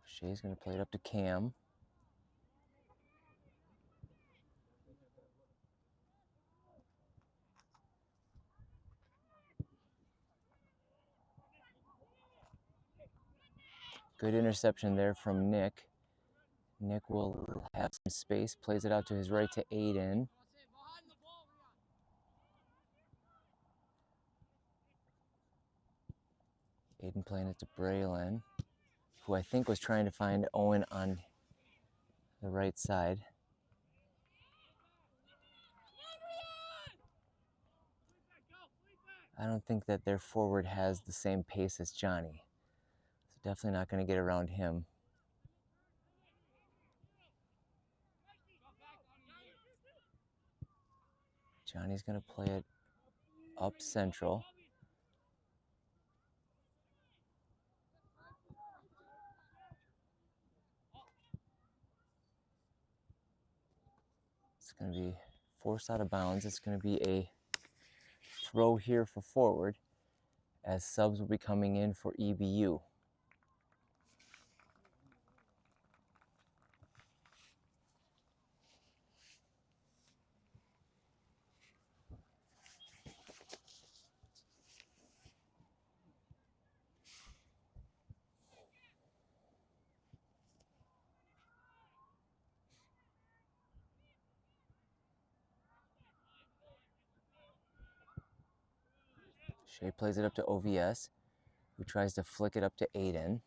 Shea's going to play it up to Cam. Good interception there from Nick. Nick will have some space, plays it out to his right to Aiden. Aiden playing it to Braylon, who I think was trying to find Owen on the right side. I don't think that their forward has the same pace as Johnny. So definitely not going to get around him. Johnny's going to play it up central. It's going to be forced out of bounds. It's going to be a throw here for forward as subs will be coming in for EBU. Shea plays it up to OVS, who tries to flick it up to Aiden.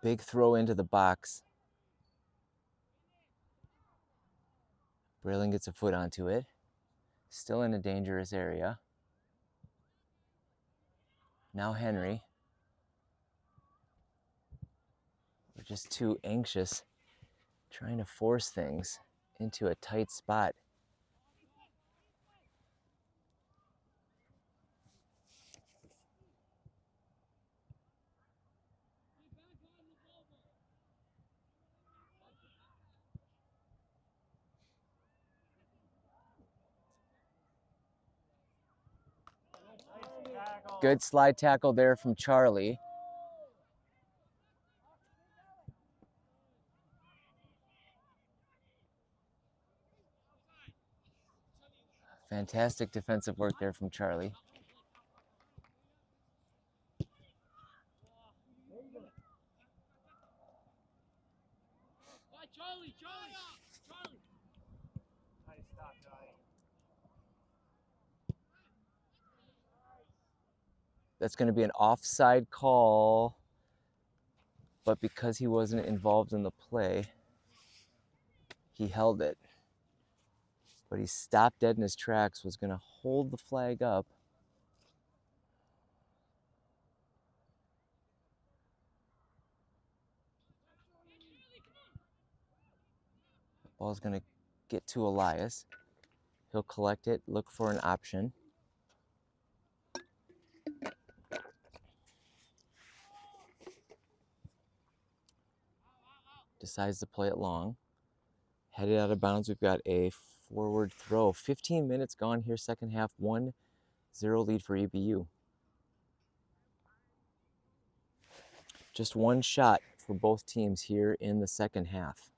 Big throw into the box. Braylon gets a foot onto it. Still in a dangerous area. Now Henry. We're just too anxious, trying to force things into a tight spot. Good slide tackle there from Charlie. Fantastic defensive work there from Charlie. That's going to be an offside call, but because he wasn't involved in the play, he held it. But he stopped dead in his tracks, was going to hold the flag up. Ball's going to get to Elias. He'll collect it, look for an option. Decides to play it long. Headed out of bounds, we've got a forward throw. 15 minutes gone here, second half, 1-0 lead for EBU. Just one shot for both teams here in the second half.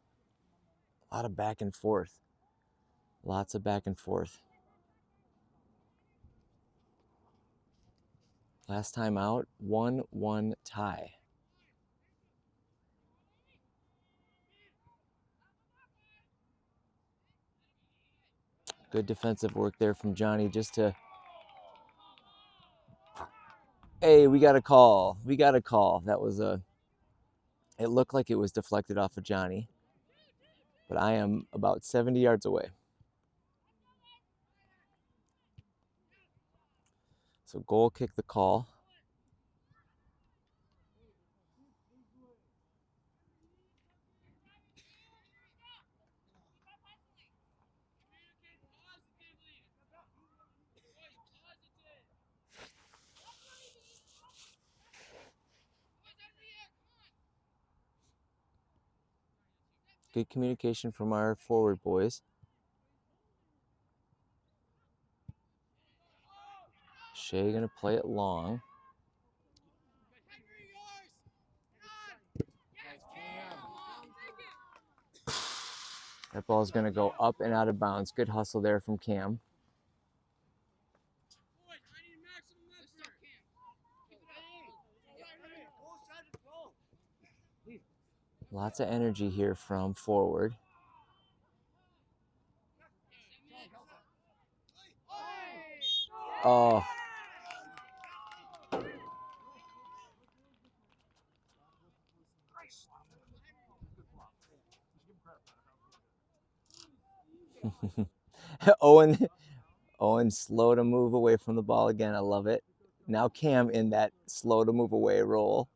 A lot of back and forth. Lots of back and forth. Last time out, 1-1 tie. Good defensive work there from Johnny just to... Hey, we got a call. We got a call. That was a... It looked like it was deflected off of Johnny, but I am about 70 yards away. So goal kick the call. Good communication from our forward boys. Shea gonna play it long. That ball's gonna go up and out of bounds. Good hustle there from Cam. Lots of energy here from forward. Oh. Owen slow to move away from the ball again. I love it. Now Cam in that slow to move away role.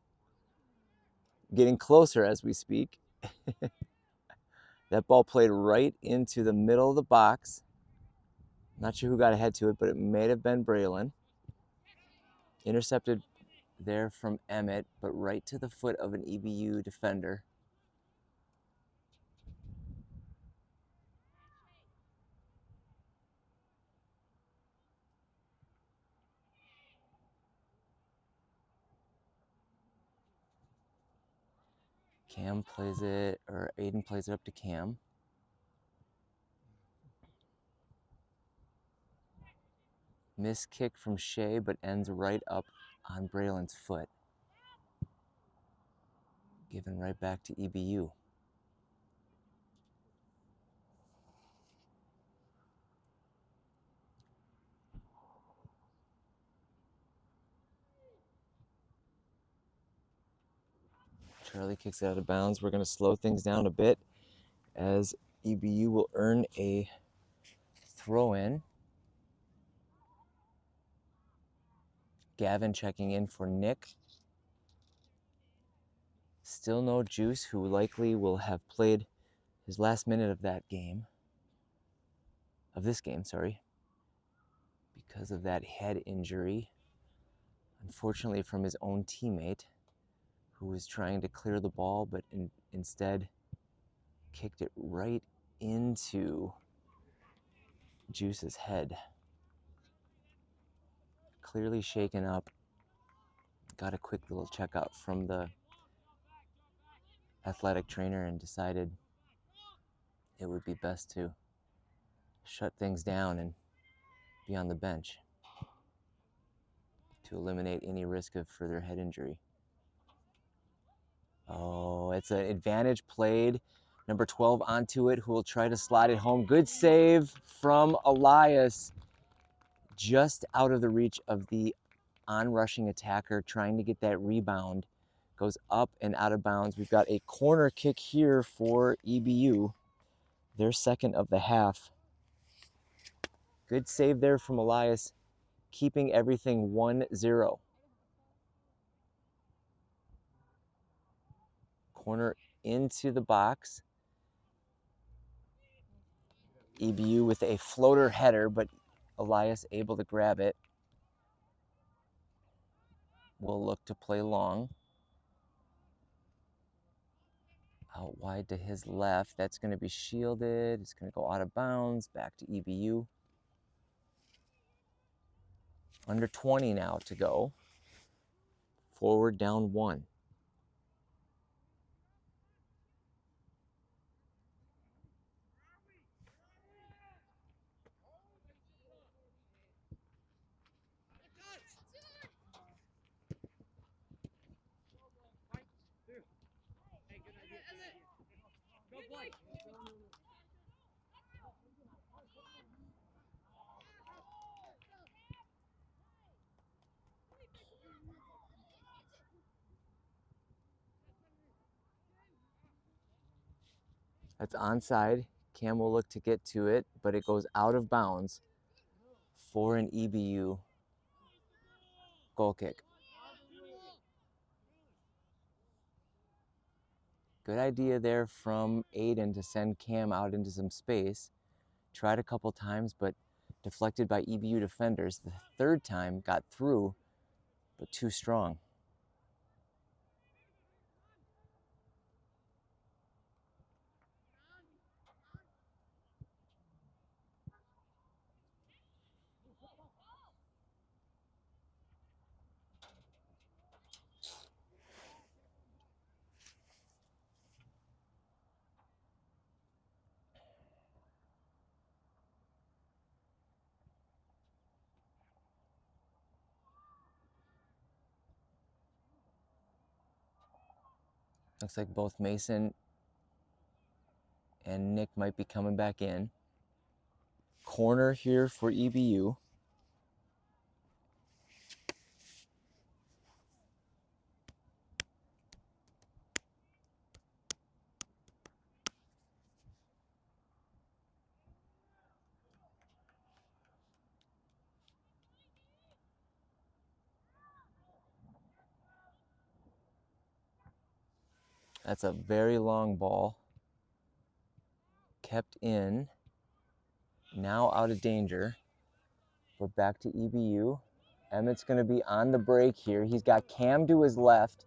Getting closer as we speak. That ball played right into the middle of the box. Not sure who got ahead to it, but it may have been Braylon. Intercepted there from Emmett, but right to the foot of an EBU defender. Cam plays it, or Aiden plays it up to Cam. Missed kick from Shea, but ends right up on Braylon's foot. Given right back to EBU. Charlie kicks it out of bounds. We're going to slow things down a bit as EBU will earn a throw-in. Gavin checking in for Nick. Still no Juice, who likely will have played his last minute of that game. Of this game, sorry. Because of that head injury. Unfortunately from his own teammate, who was trying to clear the ball, but instead kicked it right into Juice's head. Clearly shaken up. Got a quick little checkup from the athletic trainer and decided it would be best to shut things down and be on the bench to eliminate any risk of further head injury. Oh, it's an advantage played. Number 12 onto it, who will try to slide it home. Good save from Elias. Just out of the reach of the on-rushing attacker trying to get that rebound. Goes up and out of bounds. We've got a corner kick here for EBU. Their second of the half. Good save there from Elias, keeping everything 1-0. Corner into the box. EBU with a floater header, but Elias able to grab it. Will look to play long. Out wide to his left. That's going to be shielded. It's going to go out of bounds. Back to EBU. Under 20 now to go. Forward down 1. That's onside. Cam will look to get to it, but it goes out of bounds for an EBU goal kick. Good idea there from Aiden to send Cam out into some space. Tried a couple times, but deflected by EBU defenders. The third time got through, but too strong. Looks like both Mason and Nick might be coming back in. Corner here for EBU. That's a very long ball. Kept in. Now out of danger. But back to EBU. Emmett's going to be on the break here. He's got Cam to his left.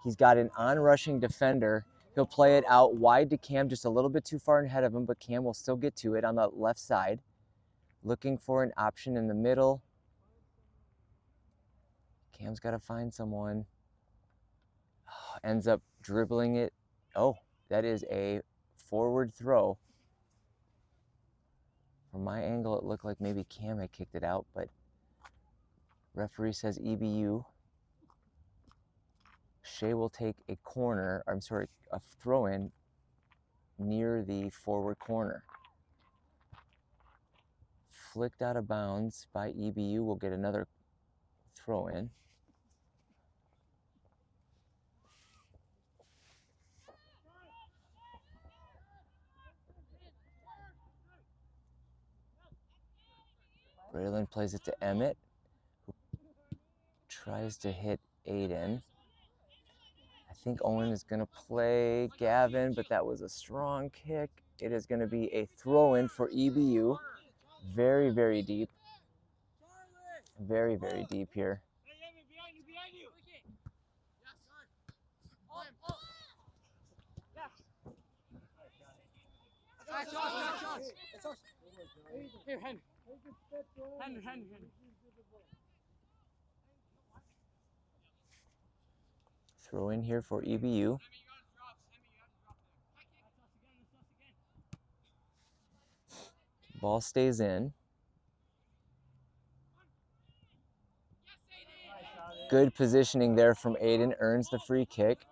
He's got an on-rushing defender. He'll play it out wide to Cam, just a little bit too far ahead of him, but Cam will still get to it on the left side. Looking for an option in the middle. Cam's got to find someone. Ends up dribbling it. Oh, that is a forward throw. From my angle, it looked like maybe Cam had kicked it out, but referee says EBU. Shea will take a corner, a throw-in near the forward corner. Flicked out of bounds by EBU. Will get another throw-in. Braylon plays it to Emmett, who tries to hit Aiden. I think Owen is going to play Gavin, but that was a strong kick. It is going to be a throw-in for EBU. Very, very deep. Very, very deep here. Here, Henry. Henry. Throw in here for EBU. Ball stays in. Good positioning there from Aiden. Earns the free kick.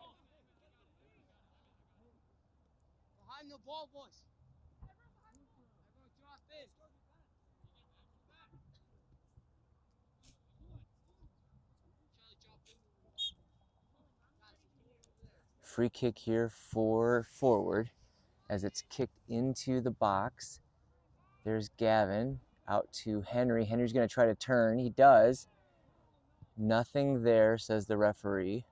Behind the ball, boys. free kick here for forward as it's kicked into the box. There's Gavin out to Henry. Henry's going to try to turn. He does. Nothing there, says the referee.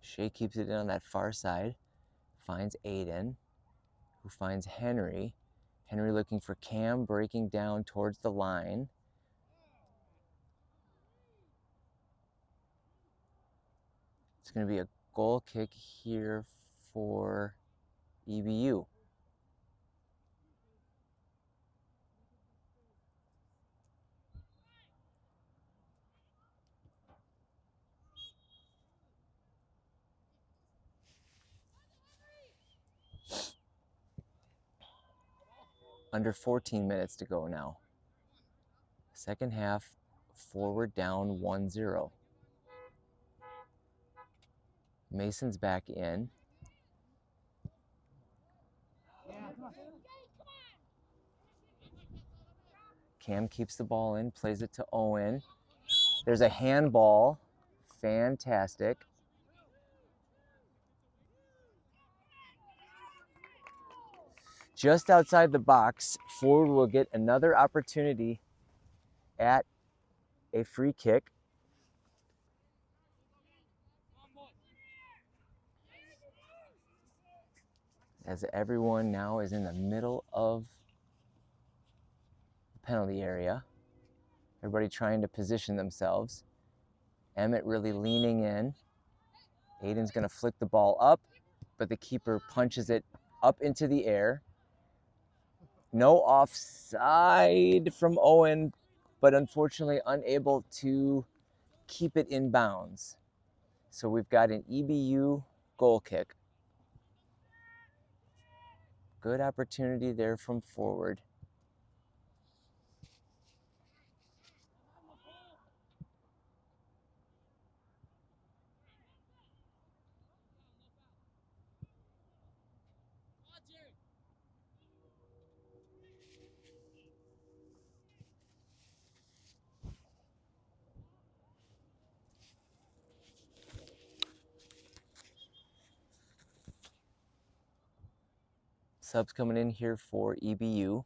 Shea keeps it in on that far side. Finds Aiden, who finds Henry. Henry looking for Cam, breaking down towards the line. It's going to be a goal kick here for EBU. Under 14 minutes to go now. Second half, forward down 1-0. Mason's back in. Cam keeps the ball in, plays it to Owen. There's a handball. Fantastic. Just outside the box, forward will get another opportunity at a free kick. As everyone now is in the middle of the penalty area. Everybody trying to position themselves. Emmett really leaning in. Aiden's going to flick the ball up, but the keeper punches it up into the air. No offside from Owen, but unfortunately unable to keep it in bounds. So we've got an EBU goal kick. Good opportunity there from forward. Subs coming in here for EBU.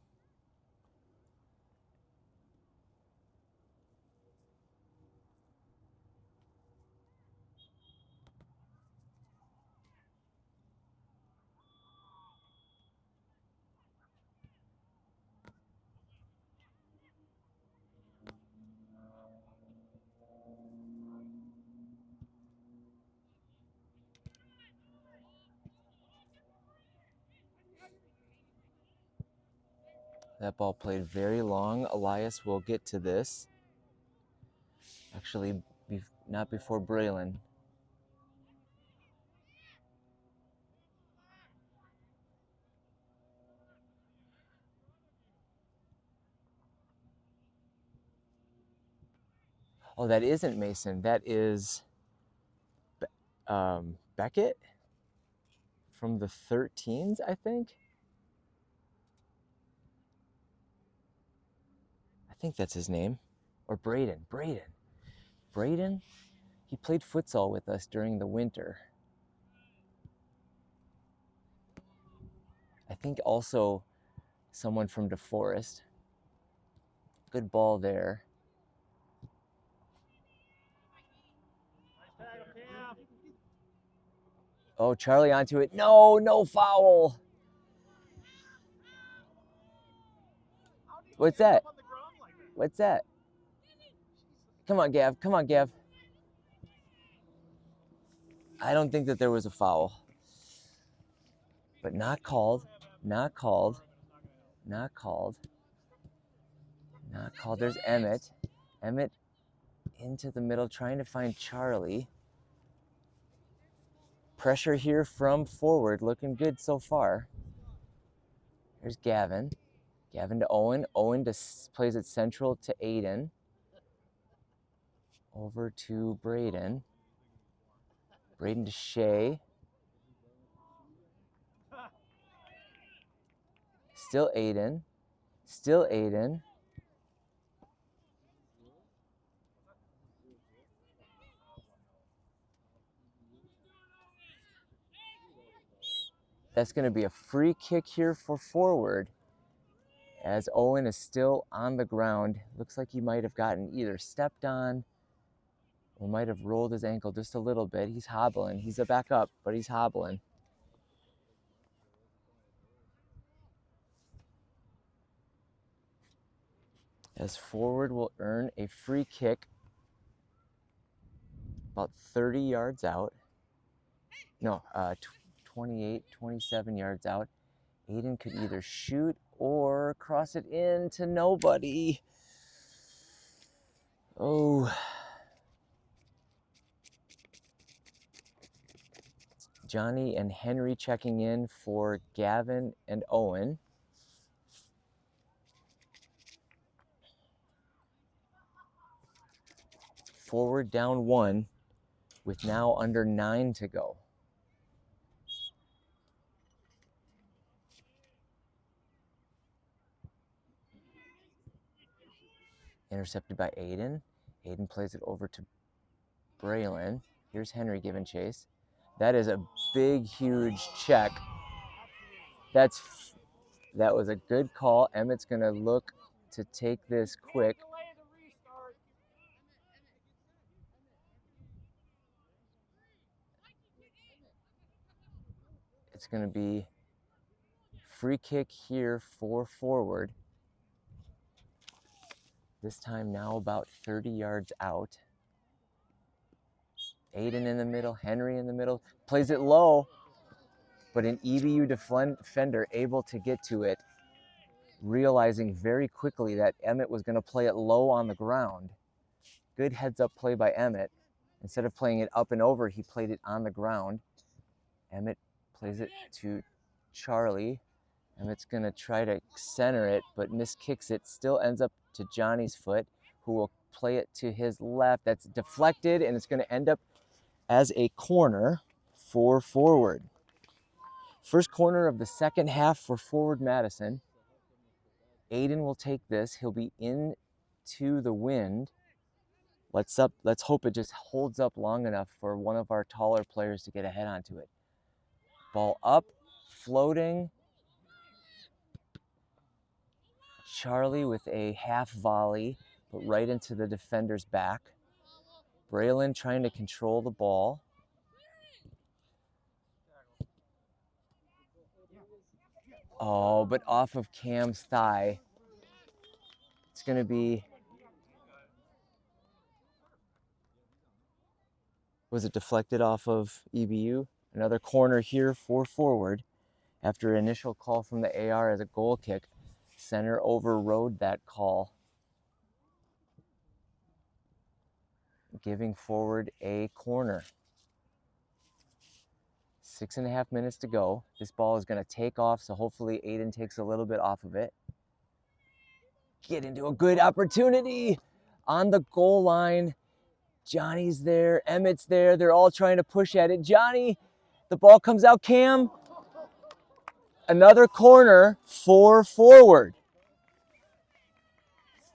That ball played very long. Elias will get to this. Actually, not before Braylon. Oh, that isn't Mason. That is Beckett from the 13s, I think. I think that's his name. Or Braden. Braden? He played futsal with us during the winter. I think also someone from DeForest. Good ball there. Oh, Charlie onto it. No foul. What's that? What's that? Come on, Gav. I don't think that there was a foul. But not called. There's Emmett. Emmett into the middle, trying to find Charlie. Pressure here from forward, looking good so far. There's Gavin. Gavin to Owen. Owen plays it central to Aiden. Over to Braden. Braden to Shea. Still Aiden. Still Aiden. That's going to be a free kick here for forward, as Owen is still on the ground. Looks like he might have gotten either stepped on or might have rolled his ankle just a little bit. He's hobbling. He's back up, but he's hobbling. As forward will earn a free kick about 30 yards out. No, 28, 27 yards out. Aiden could either shoot or cross it in to nobody. Oh. Johnny and Henry checking in for Gavin and Owen. Forward down 1 with now under 9 to go. Intercepted by Aiden. Aiden plays it over to Braylon. Here's Henry giving chase. That is a big, huge check. That was a good call. Emmett's going to look to take this quick. It's going to be free kick here for forward. This time now about 30 yards out. Aiden in the middle, Henry in the middle, plays it low, but an EBU defender able to get to it, realizing very quickly that Emmett was going to play it low on the ground. Good heads-up play by Emmett. Instead of playing it up and over, he played it on the ground. Emmett plays it to Charlie. Emmett's going to try to center it, but miskicks it. Still ends up to Johnny's foot, who will play it to his left. That's deflected, and it's going to end up as a corner for forward. First corner of the second half for forward Madison. Aiden will take this. He'll be into the wind. Let's hope it just holds up long enough for one of our taller players to get a head onto it. Ball up, floating. Charlie with a half volley, but right into the defender's back. Braylon trying to control the ball. Oh, but off of Cam's thigh. It's going to be... Was it deflected off of EBU? Another corner here for forward. After initial call from the AR as a goal kick, center overrode that call, giving forward a corner. 6.5 minutes to go. This ball is going to take off, so hopefully Aiden takes a little bit off of it. Get into a good opportunity on the goal line. Johnny's there, Emmett's there. They're all trying to push at it. Johnny, the ball comes out. Cam, another corner for forward.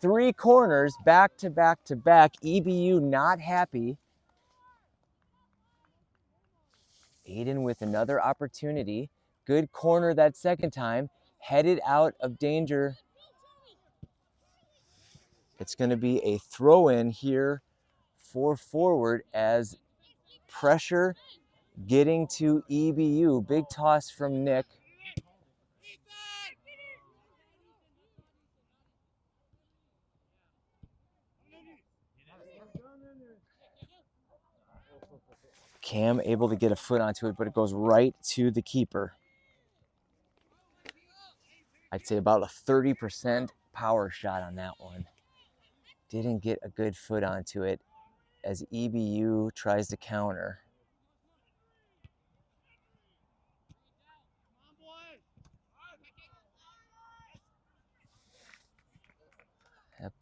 3 corners back to back to back. EBU not happy. Aiden with another opportunity. Good corner that second time. Headed out of danger. It's going to be a throw-in here for forward as pressure getting to EBU. Big toss from Nick. Cam able to get a foot onto it, but it goes right to the keeper. I'd say about a 30% power shot on that one. Didn't get a good foot onto it as EBU tries to counter.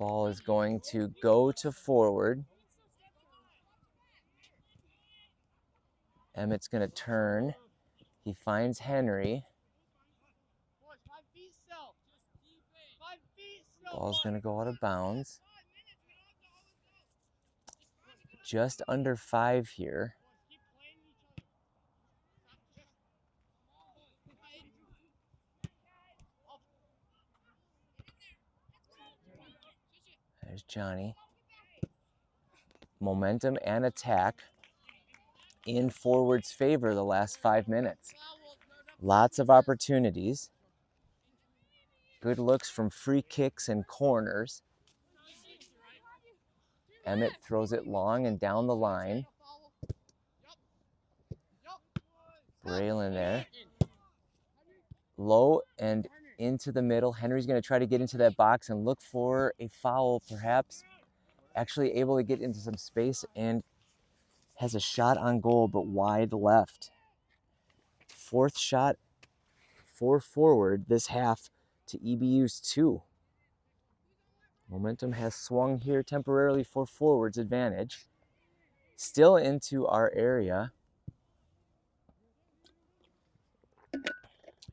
Ball is going to go to forward. Emmett's going to turn. He finds Henry. Boys, 5 feet still. 5 feet still. Ball's boys. going to go out of bounds. 5 minutes, we don't have to always go. Just under 5 here. Boys, keep playing each other. There's Johnny. Momentum and attack in forward's favor the last 5 minutes. Lots of opportunities. Good looks from free kicks and corners. Emmett throws it long and down the line. Braylon there. Low and into the middle. Henry's going to try to get into that box and look for a foul, perhaps. Actually able to get into some space and has a shot on goal, but wide left. 4th shot for forward this half to EBU's 2. Momentum has swung here temporarily for forward's advantage. Still into our area.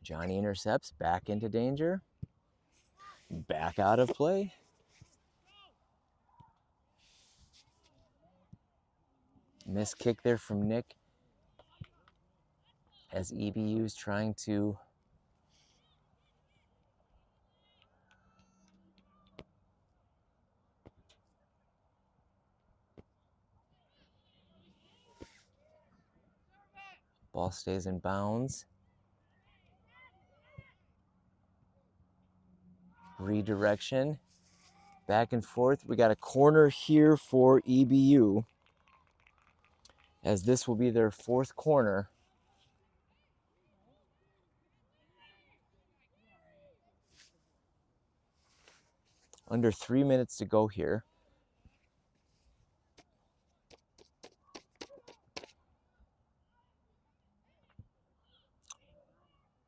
Johnny intercepts, back into danger. Back out of play. Missed kick there from Nick as EBU's trying to ball stays in bounds. Redirection. Back and forth. We got a corner here for EBU, as this will be their 4th corner. Under 3 minutes to go here.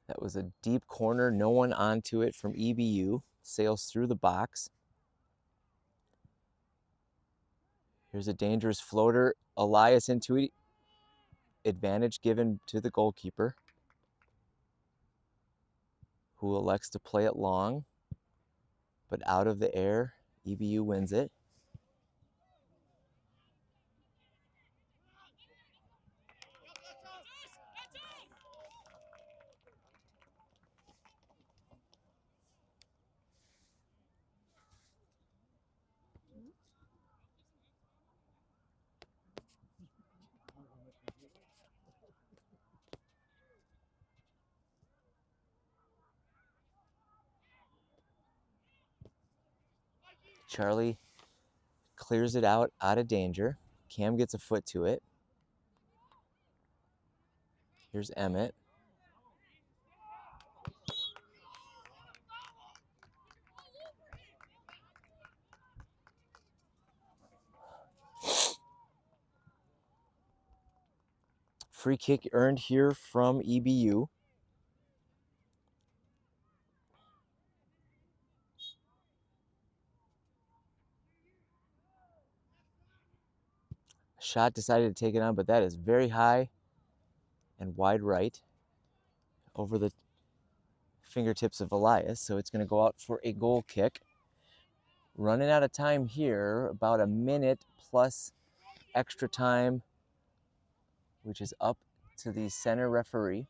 That was a deep corner, no one onto it from EBU. Sails through the box. Here's a dangerous floater. Elias into it. Advantage given to the goalkeeper, who elects to play it long, but out of the air. EBU wins it. Charlie clears it out of danger. Cam gets a foot to it. Here's Emmett. Free kick earned here from EBU. Shot decided to take it on, but that is very high and wide right over the fingertips of Elias. So it's going to go out for a goal kick. Running out of time here, about a minute plus extra time, which is up to the center referee.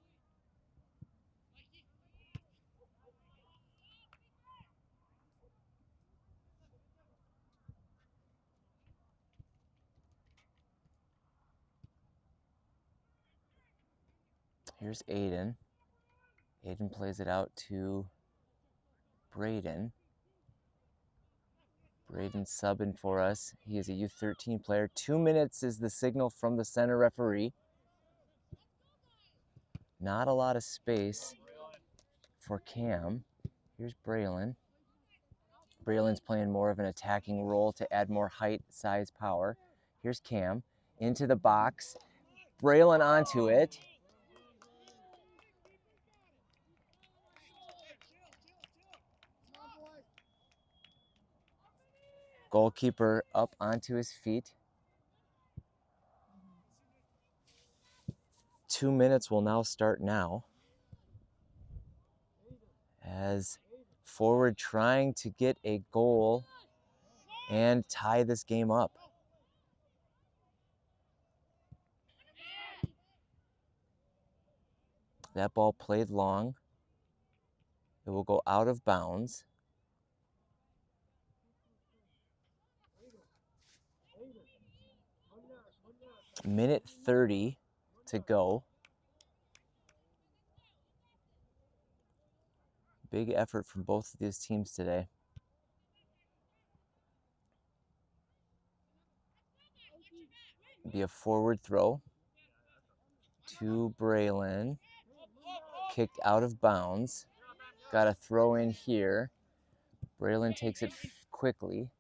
Here's Aiden. Aiden plays it out to Braden. Braden subbing for us. He is a U13 player. 2 minutes is the signal from the center referee. Not a lot of space for Cam. Here's Braylon. Braylon's playing more of an attacking role to add more height, size, power. Here's Cam into the box. Braylon onto it. Goalkeeper up onto his feet. 2 minutes will now start now. As forward trying to get a goal and tie this game up. That ball played long. It will go out of bounds. Minute 30 to go. Big effort from both of these teams today. Be a forward throw to Braylon. Kicked out of bounds. Got a throw in here. Braylon takes it quickly.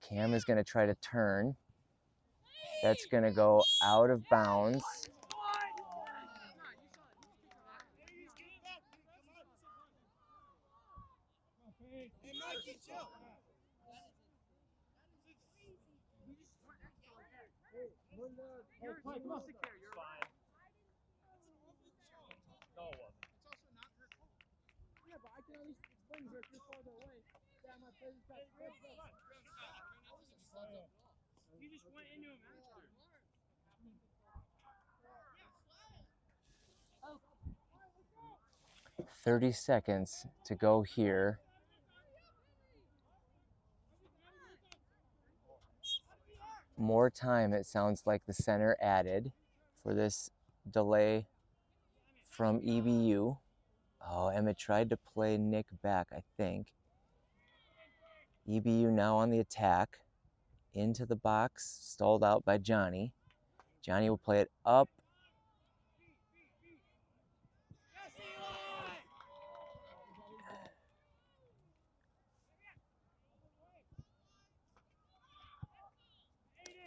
Cam is going to try to turn. That's going to go out of bounds. You just went into him after. 30 seconds to go here. More time, it sounds like the center added for this delay from EBU. Oh, Emmett tried to play Nick back, I think. EBU now on the attack. Into the box, stalled out by Johnny. Johnny will play it up.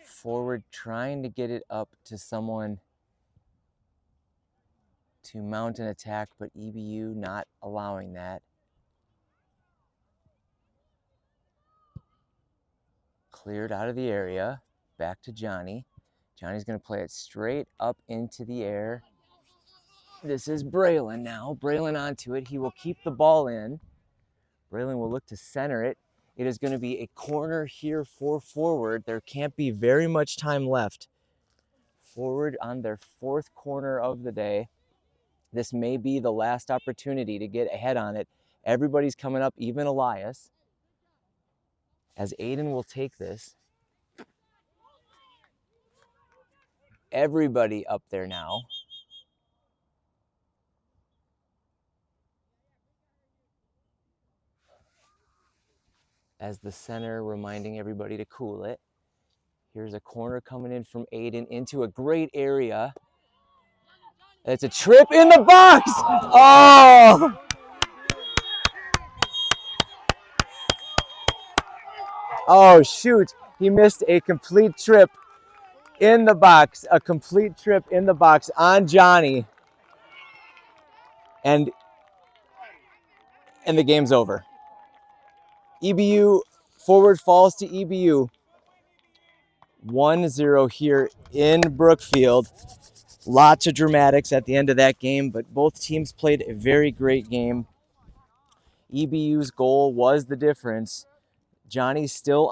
Forward trying to get it up to someone to mount an attack, but EBU not allowing that. Cleared out of the area, back to Johnny. Johnny's going to play it straight up into the air. This is Braylon now. Braylon onto it. He will keep the ball in. Braylon will look to center it. It is going to be a corner here for forward. There can't be very much time left. Forward on their fourth corner of the day. This may be the last opportunity to get ahead on it. Everybody's coming up, even Elias. As Aiden will take this. Everybody up there now. As the center reminding everybody to cool it. Here's a corner coming in from Aiden into a great area. It's a trip in the box. Oh! Oh, shoot. He missed a complete trip in the box. A complete trip in the box on Johnny. And the game's over. EBU, forward falls to EBU. 1-0 here in Brookfield. Lots of dramatics at the end of that game, but both teams played a very great game. EBU's goal was the difference. Johnny's still